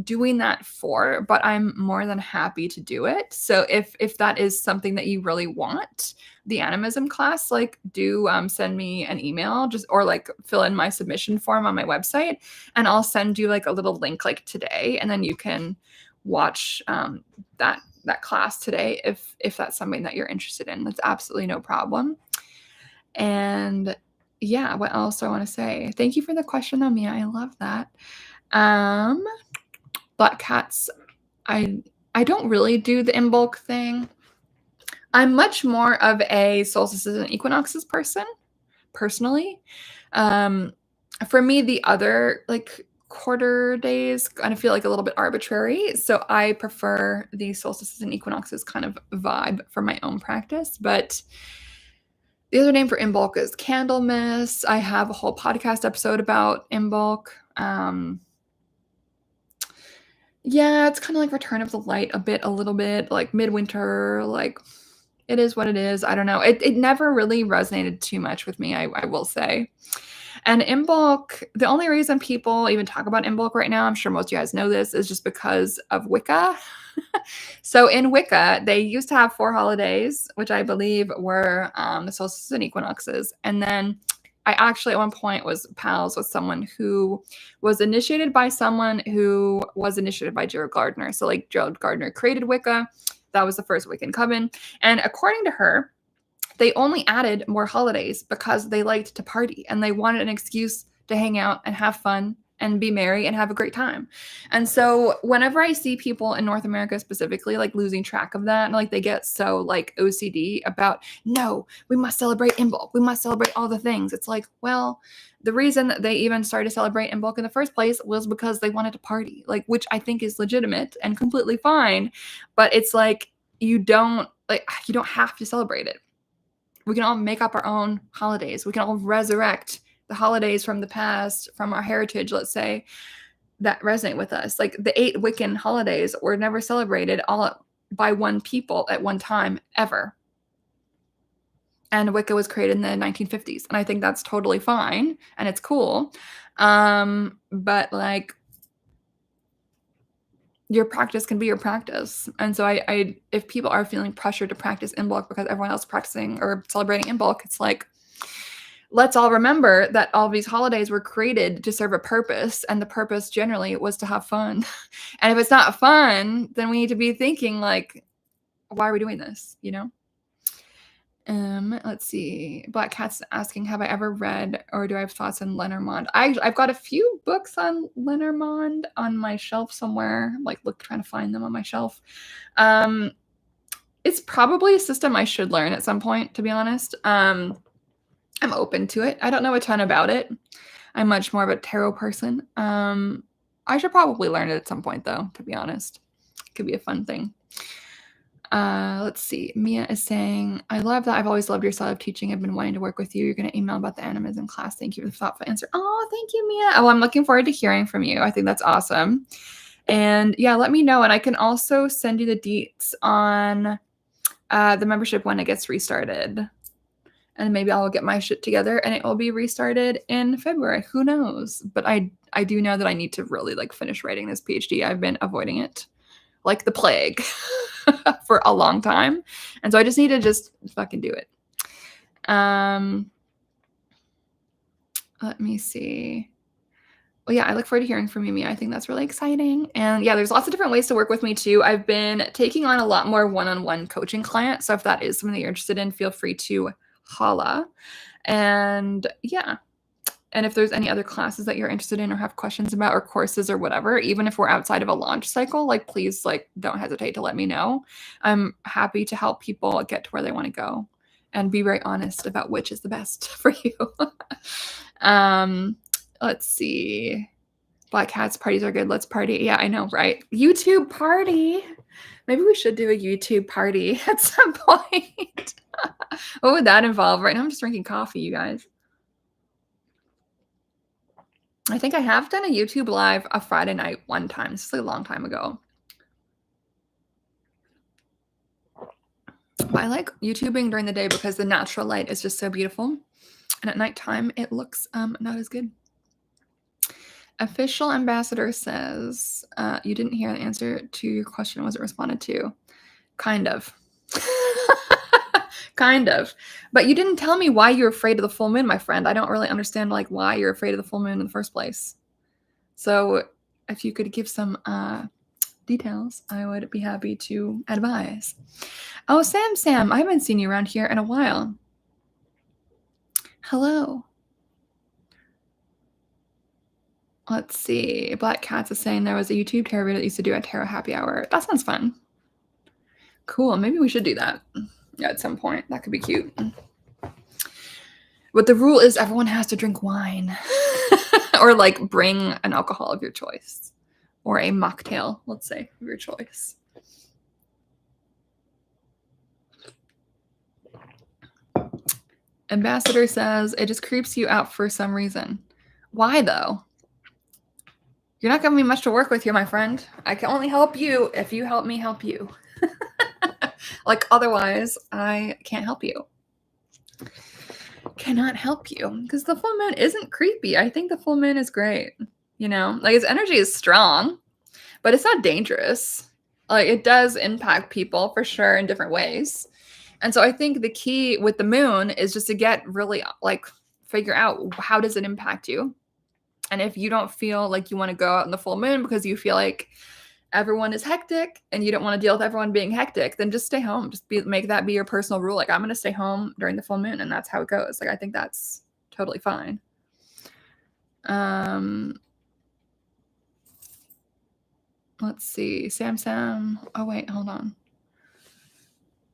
doing that for, but I'm more than happy to do it. So if that is something that you really want, the animism class, like do send me an email or like fill in my submission form on my website, and I'll send you like a little link like today, and then you can watch that class today if that's something that you're interested in. That's absolutely no problem. And yeah, what else do I want to say? Thank you for the question though, Mia. I love that. Black Cats, I don't really do the in bulk thing. I'm much more of a solstices and equinoxes person, personally. For me, the other like quarter days kind of feel like a little bit arbitrary. So I prefer the solstices and equinoxes kind of vibe for my own practice. But the other name for Imbolc is Candlemas. I have a whole podcast episode about Imbolc. Yeah, it's kind of like Return of the Light a little bit, like midwinter, like it is what it is. I don't know. It never really resonated too much with me, I will say. And Imbolc, the only reason people even talk about Imbolc right now, I'm sure most of you guys know this, is just because of Wicca. So in Wicca, they used to have 4 holidays, which I believe were the solstices and equinoxes. And then I actually at one point was pals with someone who was initiated by someone who was initiated by Gerald Gardner. So like Gerald Gardner created Wicca. That was the first Wiccan coven. And according to her, they only added more holidays because they liked to party and they wanted an excuse to hang out and have fun and be merry and have a great time. And so whenever I see people in North America specifically like losing track of that, and like they get so like OCD about, no, we must celebrate Imbolc, we must celebrate all the things. It's like, well, the reason that they even started to celebrate Imbolc in the first place was because they wanted to party, like, which I think is legitimate and completely fine. But it's like, you don't have to celebrate it. We can all make up our own holidays. We can all resurrect the holidays from the past, from our heritage, let's say, that resonate with us. Like the 8 Wiccan holidays were never celebrated all by one people at one time, ever. And Wicca was created in the 1950s. And I think that's totally fine. And it's cool. But like, your practice can be your practice. And so I if people are feeling pressured to practice Imbolc because everyone else is practicing or celebrating Imbolc, it's like, let's all remember that all these holidays were created to serve a purpose, and the purpose generally was to have fun. And if it's not fun, then we need to be thinking like, why are we doing this, you know? Let's see. Black Cat's asking, have I ever read or do I have thoughts on Lenormand? I've got a few books on Lenormand on my shelf somewhere, like trying to find them on my shelf. It's probably a system I should learn at some point, to be honest. I'm open to it. I don't know a ton about it. I'm much more of a tarot person. I should probably learn it at some point though, to be honest. It could be a fun thing. Let's see. Mia is saying, I love that. I've always loved your style of teaching. I've been wanting to work with you. You're going to email about the animism class. Thank you for the thoughtful answer. Oh, thank you, Mia. Oh, I'm looking forward to hearing from you. I think that's awesome. And yeah, let me know. And I can also send you the deets on the membership when it gets restarted. And maybe I'll get my shit together and it will be restarted in February. Who knows? But I do know that I need to really like finish writing this PhD. I've been avoiding it like the plague for a long time. And so I just need to just fucking do it. Let me see. Well, yeah, I look forward to hearing from you, Mia. I think that's really exciting. And yeah, there's lots of different ways to work with me too. I've been taking on a lot more one-on-one coaching clients. So if that is something that you're interested in, feel free to holla. And yeah. And if there's any other classes that you're interested in or have questions about or courses or whatever, even if we're outside of a launch cycle, like please, like don't hesitate to let me know. I'm happy to help people get to where they want to go and be very honest about which is the best for you. Let's see. Black Cats parties are good. Let's party. Yeah, I know, right? YouTube party. Maybe we should do a YouTube party at some point. What would that involve? Right now I'm just drinking coffee, you guys. I think I have done a YouTube live a Friday night one time. This is a long time ago. But I like YouTubing during the day because the natural light is just so beautiful. And at nighttime, it looks not as good. Official Ambassador says, you didn't hear the answer to your question. Was it responded to? Kind of. Kind of. But you didn't tell me why you're afraid of the full moon, my friend. I don't really understand like why you're afraid of the full moon in the first place. So if you could give some details, I would be happy to advise. Oh, Sam, I haven't seen you around here in a while. Hello. Let's see. Black Cats is saying there was a YouTube tarot video that used to do a tarot happy hour. That sounds fun. Cool. Maybe we should do that at some point. That could be cute. But the rule is everyone has to drink wine. or like bring an alcohol of your choice or a mocktail, let's say, of your choice. Ambassador says, it just creeps you out for some reason. Why though? You're not giving me much to work with here, my friend. I can only help you if you help me help you. Like, otherwise, I can't help you. Cannot help you. Because the full moon isn't creepy. I think the full moon is great. You know? Like, its energy is strong, but it's not dangerous. Like, it does impact people, for sure, in different ways. And so I think the key with the moon is just to get really, like, figure out how does it impact you. And if you don't feel like you want to go out in the full moon because you feel like everyone is hectic and you don't want to deal with everyone being hectic, then just stay home. Just make that be your personal rule. Like, I'm going to stay home during the full moon, and that's how it goes. Like, I think that's totally fine. Let's see. Sam. Oh, wait, hold on.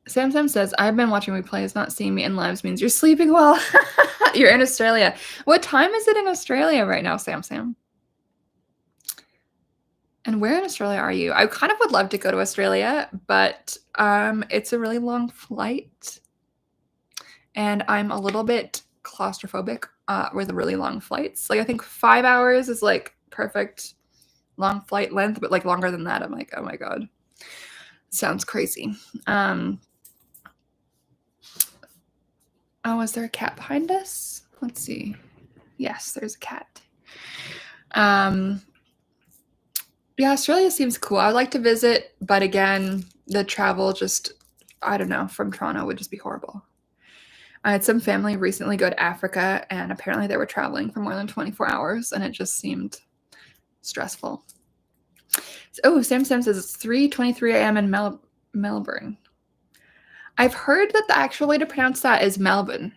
Sam says, I've been watching replays. Not seeing me in lives means you're sleeping well. You're in Australia. What time is it in Australia right now, Sam? And where in Australia are you? I kind of would love to go to Australia, but it's a really long flight. And I'm a little bit claustrophobic with really long flights. Like, I think 5 hours is like perfect long flight length, but like longer than that, I'm like, oh my God. Sounds crazy. Oh, is there a cat behind us? Let's see. Yes, there's a cat. Yeah, Australia seems cool. I'd like to visit, but again, the travel just, I don't know, from Toronto would just be horrible. I had some family recently go to Africa, and apparently they were traveling for more than 24 hours, and it just seemed stressful. Oh, Sam says it's 3:23 a.m. in Melbourne. I've heard that the actual way to pronounce that is Melbourne.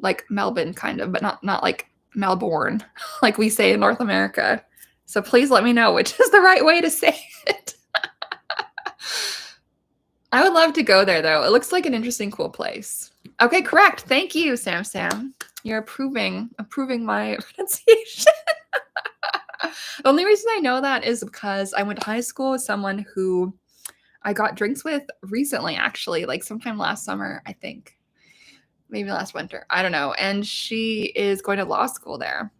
Like Melbourne, kind of, but not like Melbourne, like we say in North America. So please let me know which is the right way to say it. I would love to go there, though. It looks like an interesting, cool place. Okay, correct. Thank you, Sam. You're approving my pronunciation. The only reason I know that is because I went to high school with someone who I got drinks with recently, actually, like sometime last summer, I think. Maybe last winter. I don't know. And she is going to law school there.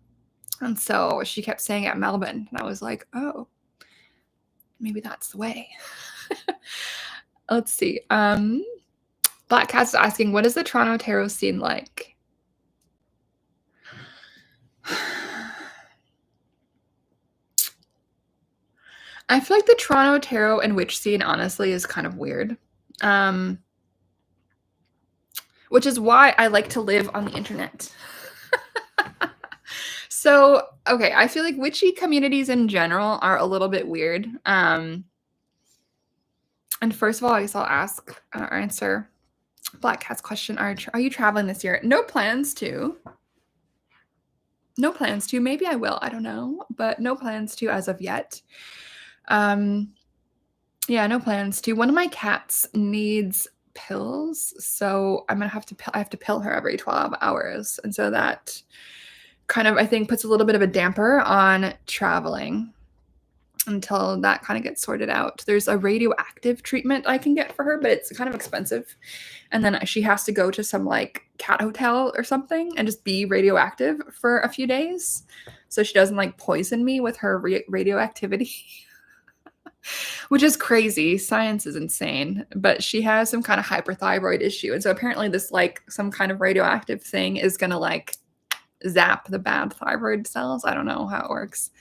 And so she kept saying at Melbourne. And I was like, oh, maybe that's the way. Let's see. Black Cat's asking, what is the Toronto tarot scene like? I feel like the Toronto tarot and witch scene, honestly, is kind of weird. Which is why I like to live on the internet. So, okay, I feel like witchy communities in general are a little bit weird. And first of all, I guess I'll ask or answer Black Cat's question. Are you traveling this year? No plans to. No plans to. Maybe I will. I don't know. But no plans to as of yet. Yeah, no plans to. One of my cats needs pills, so I have to pill her every 12 hours. And so that kind of, I think, puts a little bit of a damper on traveling until that kind of gets sorted out. There's a radioactive treatment I can get for her, but it's kind of expensive. And then she has to go to some like cat hotel or something and just be radioactive for a few days, so she doesn't like poison me with her radioactivity. Which is crazy. Science is insane. But she has some kind of hyperthyroid issue. And so apparently this like some kind of radioactive thing is going to like zap the bad thyroid cells. I don't know how it works.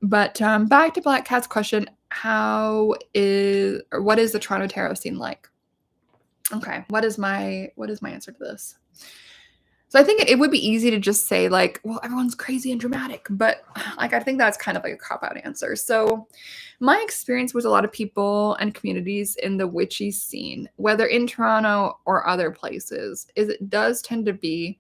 But back to Black Cat's question, what is the Toronto tarot scene like? Okay, what is my answer to this? So I think it would be easy to just say like, well, everyone's crazy and dramatic, but like I think that's kind of like a cop-out answer. So my experience with a lot of people and communities in the witchy scene, whether in Toronto or other places, is it does tend to be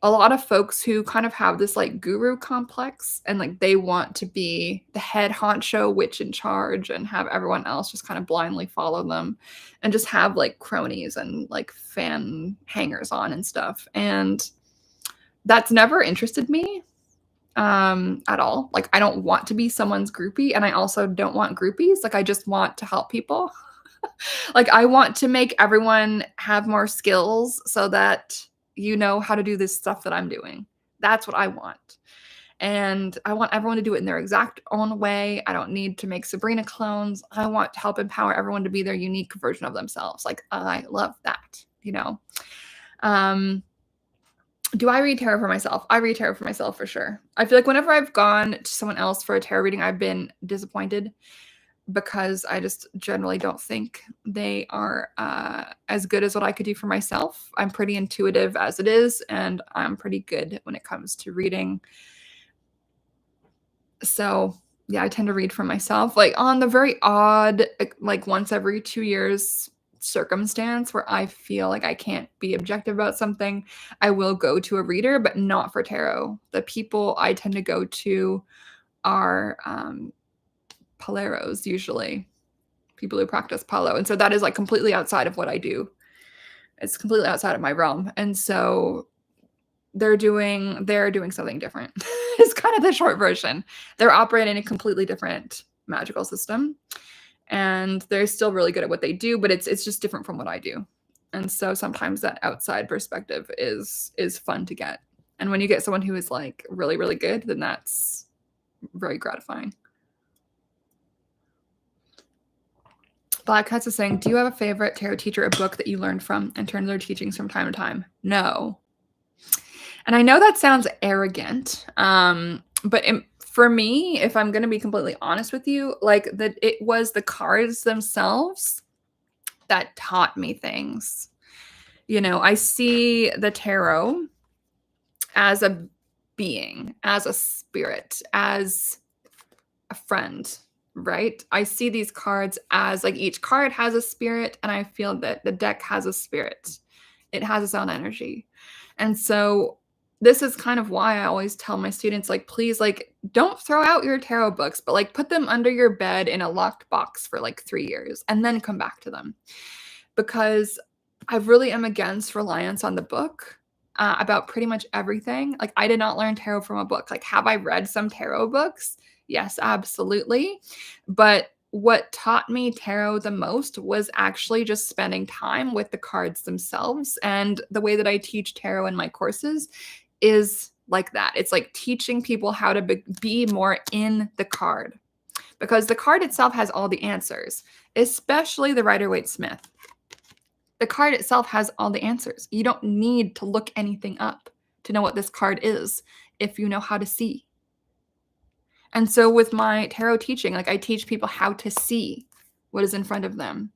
a lot of folks who kind of have this like guru complex, and like they want to be the head honcho witch in charge and have everyone else just kind of blindly follow them and just have like cronies and like fan hangers on and stuff. And that's never interested me. at all. Like, I don't want to be someone's groupie, and I also don't want groupies. Like, I just want to help people. Like, I want to make everyone have more skills so that you know how to do this stuff that I'm doing. That's what I want. And I want everyone to do it in their exact own way. I don't need to make Sabrina clones. I want to help empower everyone to be their unique version of themselves. Like, I love that, you know? Do I read tarot for myself? I read tarot for myself for sure. I feel like whenever I've gone to someone else for a tarot reading, I've been disappointed because I just generally don't think they are as good as what I could do for myself. I'm pretty intuitive as it is, and I'm pretty good when it comes to reading. So yeah, I tend to read for myself. Like, on the very odd, like once every 2 years circumstance where I feel like I can't be objective about something, I will go to a reader, but not for tarot. The people I tend to go to are Paleros, usually people who practice Palo. And so that is like completely outside of what I do. It's completely outside of my realm. And so they're doing something different. It's kind of the short version. They're operating a completely different magical system, and they're still really good at what they do, but it's just different from what I do. And so sometimes that outside perspective is fun to get. And when you get someone who is like really, really good, then that's very gratifying. Black Hats is saying, do you have a favorite tarot teacher, a book that you learned from and turn their teachings from time to time? No. And I know that sounds arrogant, but for me, if I'm going to be completely honest with you, like, that it was the cards themselves that taught me things. You know, I see the tarot as a being, as a spirit, as a friend, right? I see these cards as like each card has a spirit, and I feel that the deck has a spirit. It has its own energy. And so this is kind of why I always tell my students, like, please, like, don't throw out your tarot books, but like put them under your bed in a locked box for like 3 years and then come back to them. Because I really am against reliance on the book about pretty much everything. Like, I did not learn tarot from a book. Like, have I read some tarot books? Yes, absolutely. But what taught me tarot the most was actually just spending time with the cards themselves. And the way that I teach tarot in my courses is like that. It's like teaching people how to be more in the card, because the card itself has all the answers, especially the Rider-Waite-Smith. The card itself has all the answers. You don't need to look anything up to know what this card is if you know how to see. And so with my tarot teaching, like, I teach people how to see what is in front of them,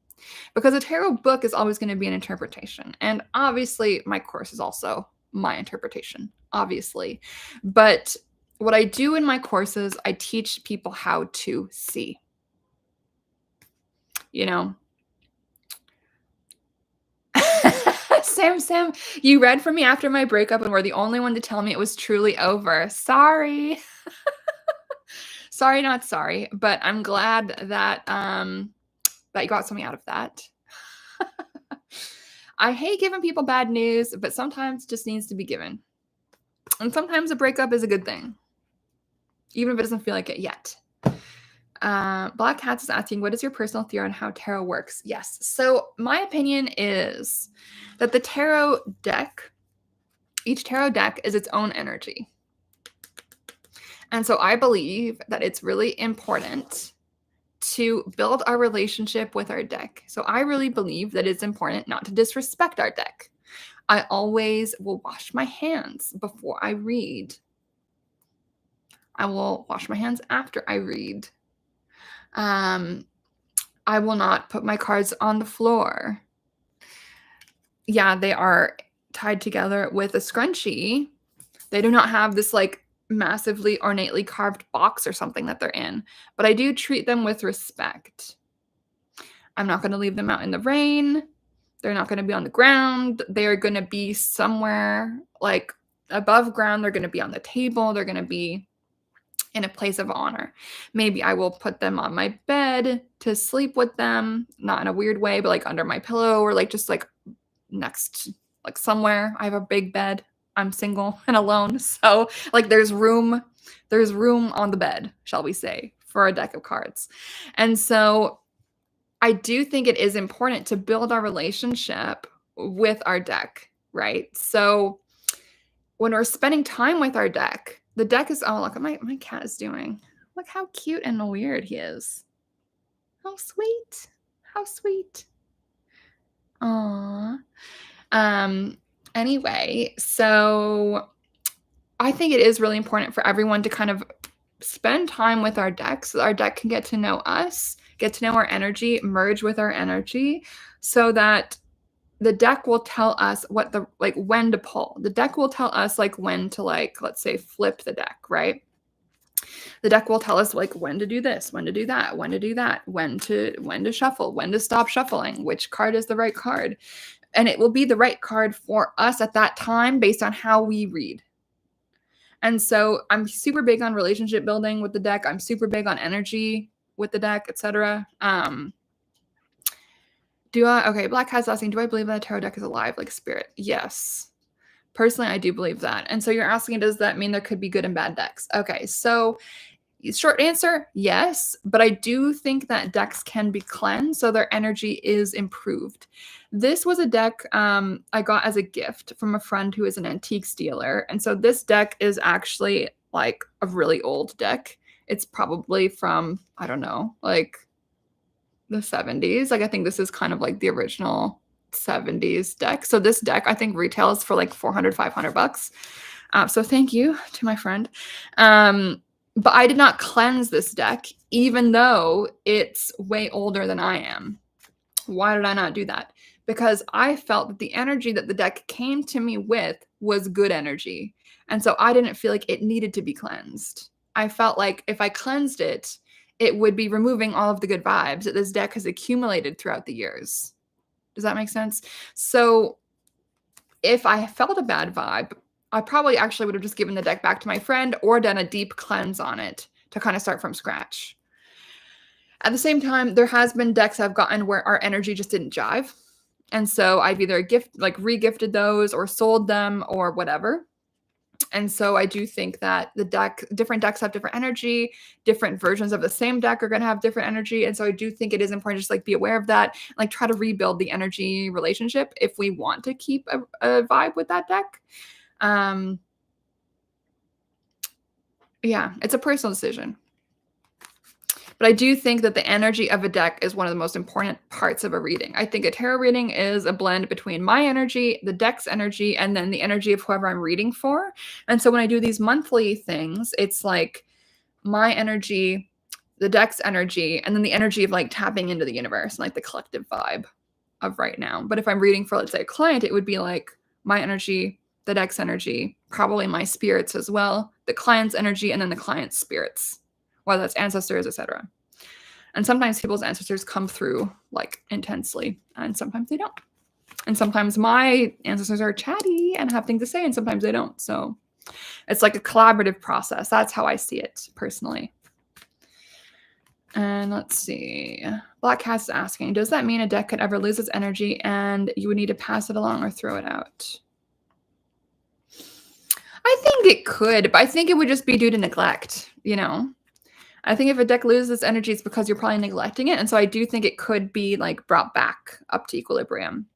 because a tarot book is always going to be an interpretation. And obviously my course is also my interpretation, obviously. But what I do in my courses, I teach people how to see, you know. Sam, you read for me after my breakup and were the only one to tell me it was truly over. Sorry. Sorry, not sorry, but I'm glad that that you got something out of that. I hate giving people bad news, but sometimes it just needs to be given. And sometimes a breakup is a good thing, even if it doesn't feel like it yet. Black Hats is asking, what is your personal theory on how tarot works? Yes. So my opinion is that the tarot deck, each tarot deck is its own energy. And so I believe that it's really important to build our relationship with our deck. So I really believe that it's important not to disrespect our deck. I always will wash my hands before I read. I will wash my hands after I read. I will not put my cards on the floor. Yeah, they are tied together with a scrunchie. They do not have this like massively ornately carved box or something that they're in, but I do treat them with respect. I'm not going to leave them out in the rain. They're not going to be on the ground. They are going to be somewhere like above ground. They're going to be on the table. They're going to be in a place of honor. Maybe I will put them on my bed to sleep with them, not in a weird way, but like under my pillow, or like just like next, like somewhere. I have a big bed. I'm single and alone. So like there's room There's room on the bed, shall we say, for a deck of cards. And so I do think it is important to build our relationship with our deck, right? So when we're spending time with our deck, the deck is, oh, look at my cat is doing. Look how cute and weird he is. How sweet. How sweet. Aww. Anyway, so I think it is really important for everyone to kind of spend time with our deck so that our deck can get to know us, get to know our energy, merge with our energy, so that the deck will tell us what the, like, when to pull. The deck will tell us, like, when to, like, let's say flip the deck, right? The deck will tell us, like, when to do this, when to do that, when to do that, when to shuffle, when to stop shuffling, which card is the right card. And it will be the right card for us at that time based on how we read. And so I'm super big on relationship building with the deck. I'm super big on energy with the deck, etc. Okay, Black Cat's asking, do I believe that a tarot deck is alive like spirit? Yes. Personally, I do believe that. And so you're asking, does that mean there could be good and bad decks? Okay, so short answer, yes. But I do think that decks can be cleansed so their energy is improved. This was a deck I got as a gift from a friend who is an antiques dealer. And so this deck is actually like a really old deck. It's probably from, I don't know, like the 70s. Like I think this is kind of like the original 70s deck. So this deck I think retails for like 400, 500 bucks. So thank you to my friend. But I did not cleanse this deck, even though it's way older than I am. Why did I not do that? Because I felt that the energy that the deck came to me with was good energy. And so I didn't feel like it needed to be cleansed. I felt like if I cleansed it, it would be removing all of the good vibes that this deck has accumulated throughout the years. Does that make sense? So if I felt a bad vibe, I probably actually would have just given the deck back to my friend or done a deep cleanse on it to kind of start from scratch. At the same time, there has been decks I've gotten where our energy just didn't jive. And so I've either re-gifted those or sold them or whatever. And so I do think that different decks have different energy, different versions of the same deck are going to have different energy. And so I do think it is important to just like be aware of that, like try to rebuild the energy relationship if we want to keep a vibe with that deck. Yeah, it's a personal decision. But I do think that the energy of a deck is one of the most important parts of a reading. I think a tarot reading is a blend between my energy, the deck's energy, and then the energy of whoever I'm reading for. And so when I do these monthly things, it's like my energy, the deck's energy, and then the energy of like tapping into the universe and like the collective vibe of right now. But if I'm reading for, let's say, a client, it would be like my energy, the deck's energy, probably my spirits as well, the client's energy, and then the client's spirits, whether that's ancestors, etc. And sometimes people's ancestors come through like intensely, and sometimes they don't. And sometimes my ancestors are chatty and have things to say, and sometimes they don't. So it's like a collaborative process. That's how I see it personally. And let's see. Black Cat's asking, does that mean a deck could ever lose its energy and you would need to pass it along or throw it out? I think it could, but I think it would just be due to neglect, you know? I think if a deck loses its energy, it's because you're probably neglecting it. And so I do think it could be like brought back up to equilibrium.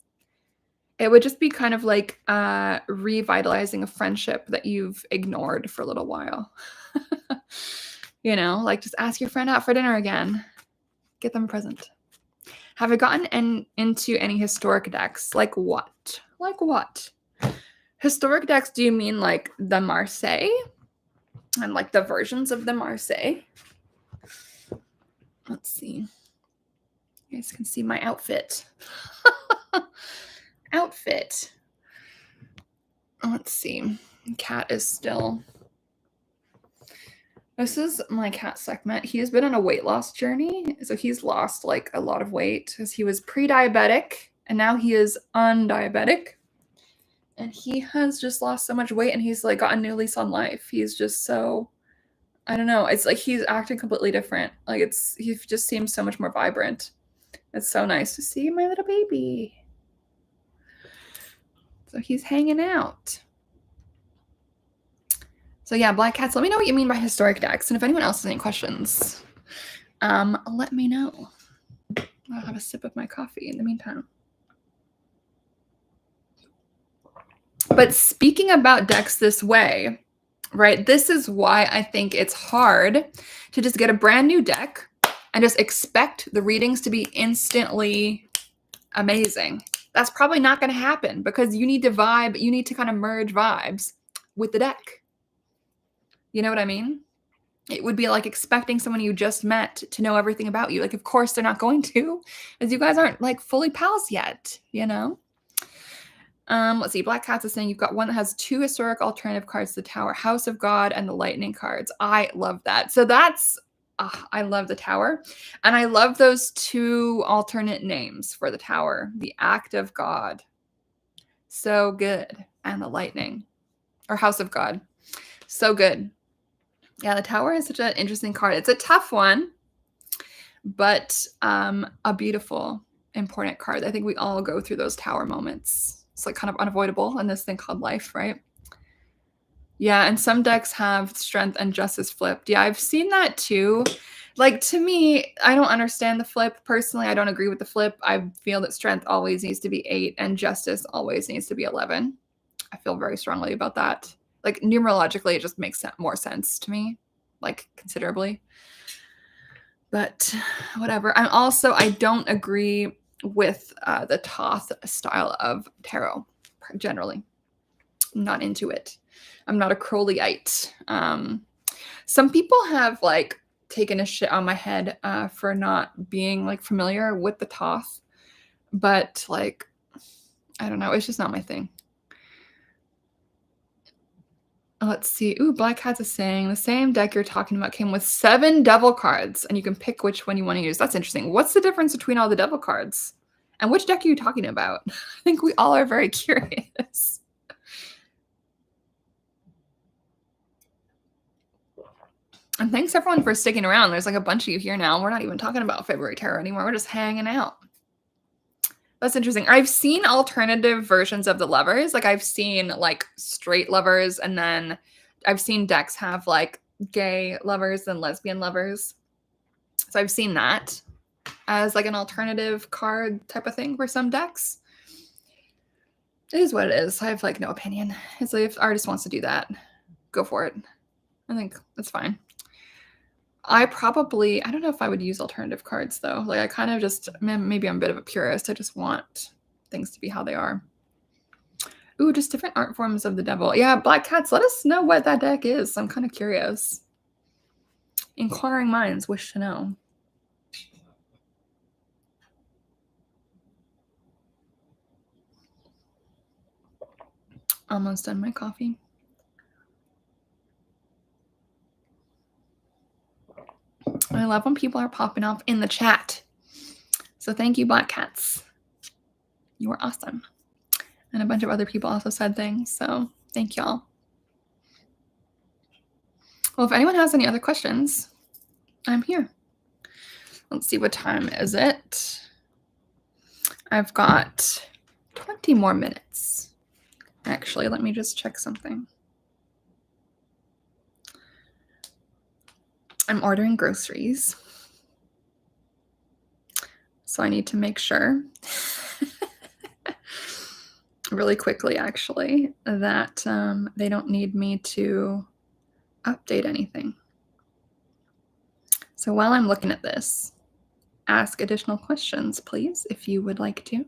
It would just be kind of like revitalizing a friendship that you've ignored for a little while. You know, like just ask your friend out for dinner again. Get them a present. Have I gotten into any historic decks? Like what? Like what? Historic decks, do you mean like the Marseille? And like the versions of the Marseille? Let's see. You guys can see my outfit. Outfit. Let's see. Cat is still. This is my cat segment. He has been on a weight loss journey. So he's lost like a lot of weight because he was pre-diabetic and now he is undiabetic. And he has just lost so much weight and he's like got a new lease on life. He's just so, I don't know. It's like he's acting completely different. Like he just seems so much more vibrant. It's so nice to see my little baby. So he's hanging out. So yeah, Black Cats, let me know what you mean by historic decks. And if anyone else has any questions, let me know. I'll have a sip of my coffee in the meantime. But speaking about decks this way, right, this is why I think it's hard to just get a brand new deck and just expect the readings to be instantly amazing. That's probably not going to happen because you need to vibe, you need to kind of merge vibes with the deck. You know what I mean? It would be like expecting someone you just met to know everything about you. Like, of course they're not going to, as you guys aren't like fully pals yet, you know? Let's see. Black Cats is saying you've got one that has 2 historic alternative cards, the Tower, House of God, and the Lightning cards. I love that. So that's, I love the Tower. And I love those 2 alternate names for the Tower, the Act of God. So good. And the Lightning, or House of God. So good. Yeah, the Tower is such an interesting card. It's a tough one, but a beautiful, important card. I think we all go through those Tower moments. It's like kind of unavoidable in this thing called life, right? Yeah, and some decks have strength and justice flipped. Yeah, I've seen that too. Like, to me, I don't understand the flip. Personally, I don't agree with the flip. I feel that strength always needs to be 8 and justice always needs to be 11. I feel very strongly about that. Like, numerologically, it just makes more sense to me, like, considerably. But whatever. I don't agree with the Thoth style of tarot, generally. I'm not into it. I'm not a Crowleyite. Some people have like taken a shit on my head for not being like familiar with the Thoth, but like, I don't know. It's just not my thing. Let's see. Ooh, Black Cats is saying the same deck you're talking about came with 7 devil cards, and you can pick which one you want to use. That's interesting. What's the difference between all the devil cards? And which deck are you talking about? I think we all are very curious. And thanks everyone for sticking around. There's like a bunch of you here now. We're not even talking about February Tarot anymore. We're just hanging out. That's interesting. I've seen alternative versions of the lovers. Like I've seen like straight lovers, and then I've seen decks have like gay lovers and lesbian lovers. So I've seen that as like an alternative card type of thing for some decks. It is what it is. I have like no opinion. It's like if artist wants to do that, go for it. I think that's fine. I don't know if I would use alternative cards though. Like I kind of just, maybe I'm a bit of a purist. I just want things to be how they are. Ooh, just different art forms of the devil. Yeah, Black Cats, let us know what that deck is. I'm kind of curious. Inquiring minds wish to know. Almost done my coffee. I love when people are popping off in the chat. So thank you, Black Cats. You were awesome. And a bunch of other people also said things. So thank y'all. Well, if anyone has any other questions, I'm here. Let's see, what time is it? I've got 20 more minutes. Actually, let me just check something. I'm ordering groceries. So I need to make sure really quickly, actually, that they don't need me to update anything. So while I'm looking at this, ask additional questions, please, if you would like to.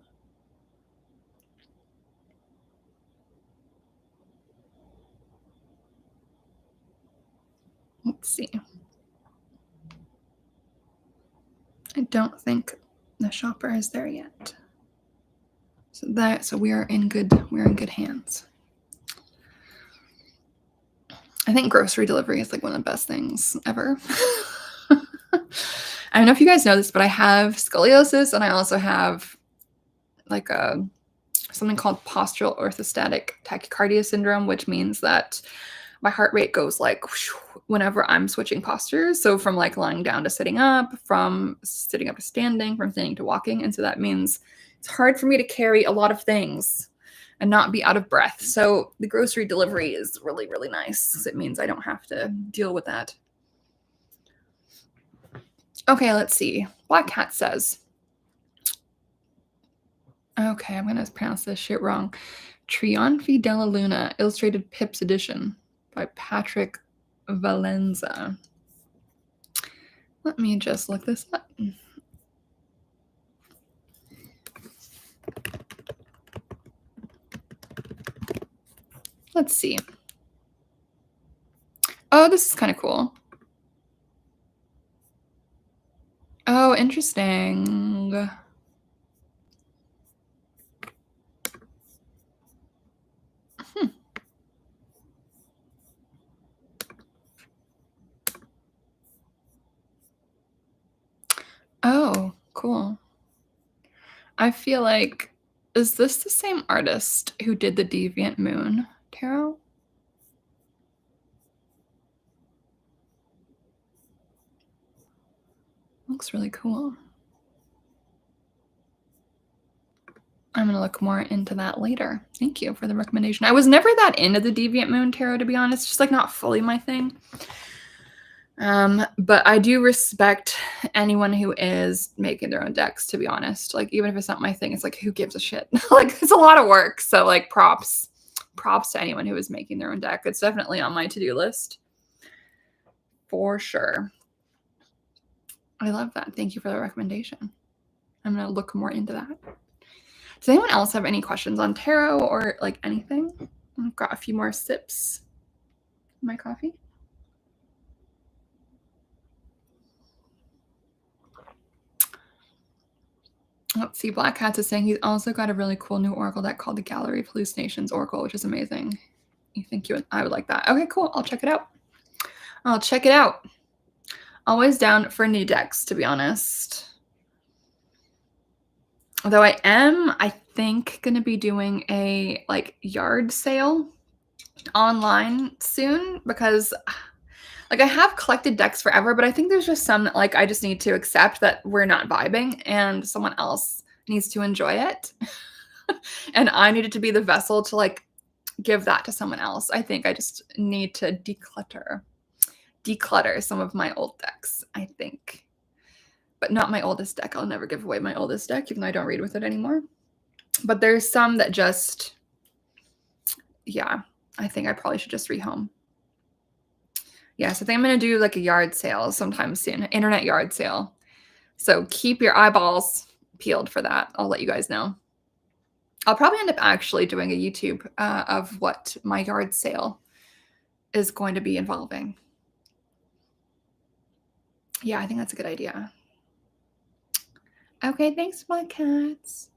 Let's see. I don't think the shopper is there yet. So we are in good hands. I think grocery delivery is like one of the best things ever. I don't know if you guys know this, but I have scoliosis, and I also have like something called postural orthostatic tachycardia syndrome, which means that my heart rate goes like whenever I'm switching postures. So from like lying down to sitting up, from sitting up to standing, from standing to walking. And so that means it's hard for me to carry a lot of things and not be out of breath. So the grocery delivery is really, really nice because it means I don't have to deal with that. Okay, let's see. Black Cat says, okay, I'm going to pronounce this shit wrong. Trionfi della Luna, Illustrated Pips Edition by Patrick Valenza. Let me just look this up. Let's see. Oh, this is kind of cool. Oh, interesting. Oh, cool. I feel like, is this the same artist who did the Deviant Moon tarot? Looks really cool. I'm going to look more into that later. Thank you for the recommendation. I was never that into the Deviant Moon tarot, to be honest. Just like not fully my thing. But I do respect anyone who is making their own decks, to be honest. Like, even if it's not my thing, it's like, who gives a shit? Like, it's a lot of work. So, like, props to anyone who is making their own deck. It's definitely on my to-do list. For sure. I love that. Thank you for the recommendation. I'm going to look more into that. Does anyone else have any questions on tarot or, like, anything? I've got a few more sips of my coffee. Let's see. Black Cats is saying he's also got a really cool new oracle deck called the Gallery of Hallucinations Oracle, which is amazing. You think I would like that? Okay, cool. I'll check it out. Always down for new decks, to be honest. Although I am, I think, going to be doing a like yard sale online soon because like I have collected decks forever, but I think there's just some that like I just need to accept that we're not vibing and someone else needs to enjoy it. And I needed to be the vessel to like give that to someone else. I think I just need to declutter some of my old decks, I think. But not my oldest deck. I'll never give away my oldest deck, even though I don't read with it anymore. But there's some that just, yeah, I think I probably should just rehome. Yeah, so I think I'm going to do like a yard sale sometime soon, an internet yard sale. So keep your eyeballs peeled for that. I'll let you guys know. I'll probably end up actually doing a YouTube of what my yard sale is going to be involving. Yeah, I think that's a good idea. Okay, thanks, Black Cats.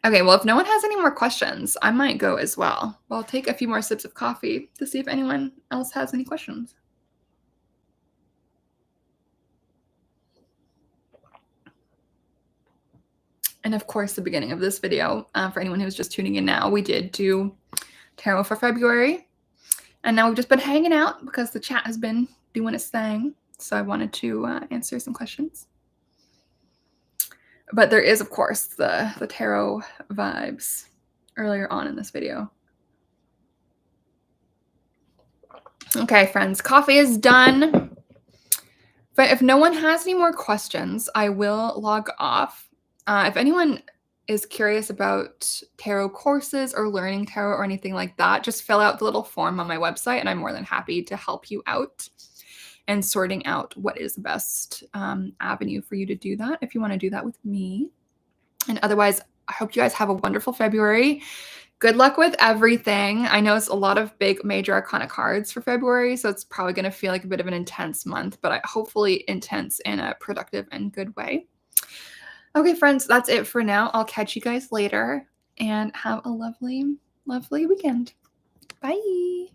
Okay, well, if no one has any more questions, I might go as well. I'll take a few more sips of coffee to see if anyone else has any questions. And of course, the beginning of this video, for anyone who's just tuning in now, we did do tarot for February. And now we've just been hanging out because the chat has been doing its thing. So I wanted to answer some questions. But there is, of course, the tarot vibes earlier on in this video. Okay, friends, coffee is done. But if no one has any more questions, I will log off. If anyone is curious about tarot courses or learning tarot or anything like that, just fill out the little form on my website, and I'm more than happy to help you out and sorting out what is the best avenue for you to do that if you want to do that with me. And otherwise, I hope you guys have a wonderful February. Good luck with everything. I know it's a lot of big major arcana cards for February, so it's probably going to feel like a bit of an intense month, but hopefully intense in a productive and good way. Okay, friends, that's it for now. I'll catch you guys later and have a lovely, lovely weekend. Bye.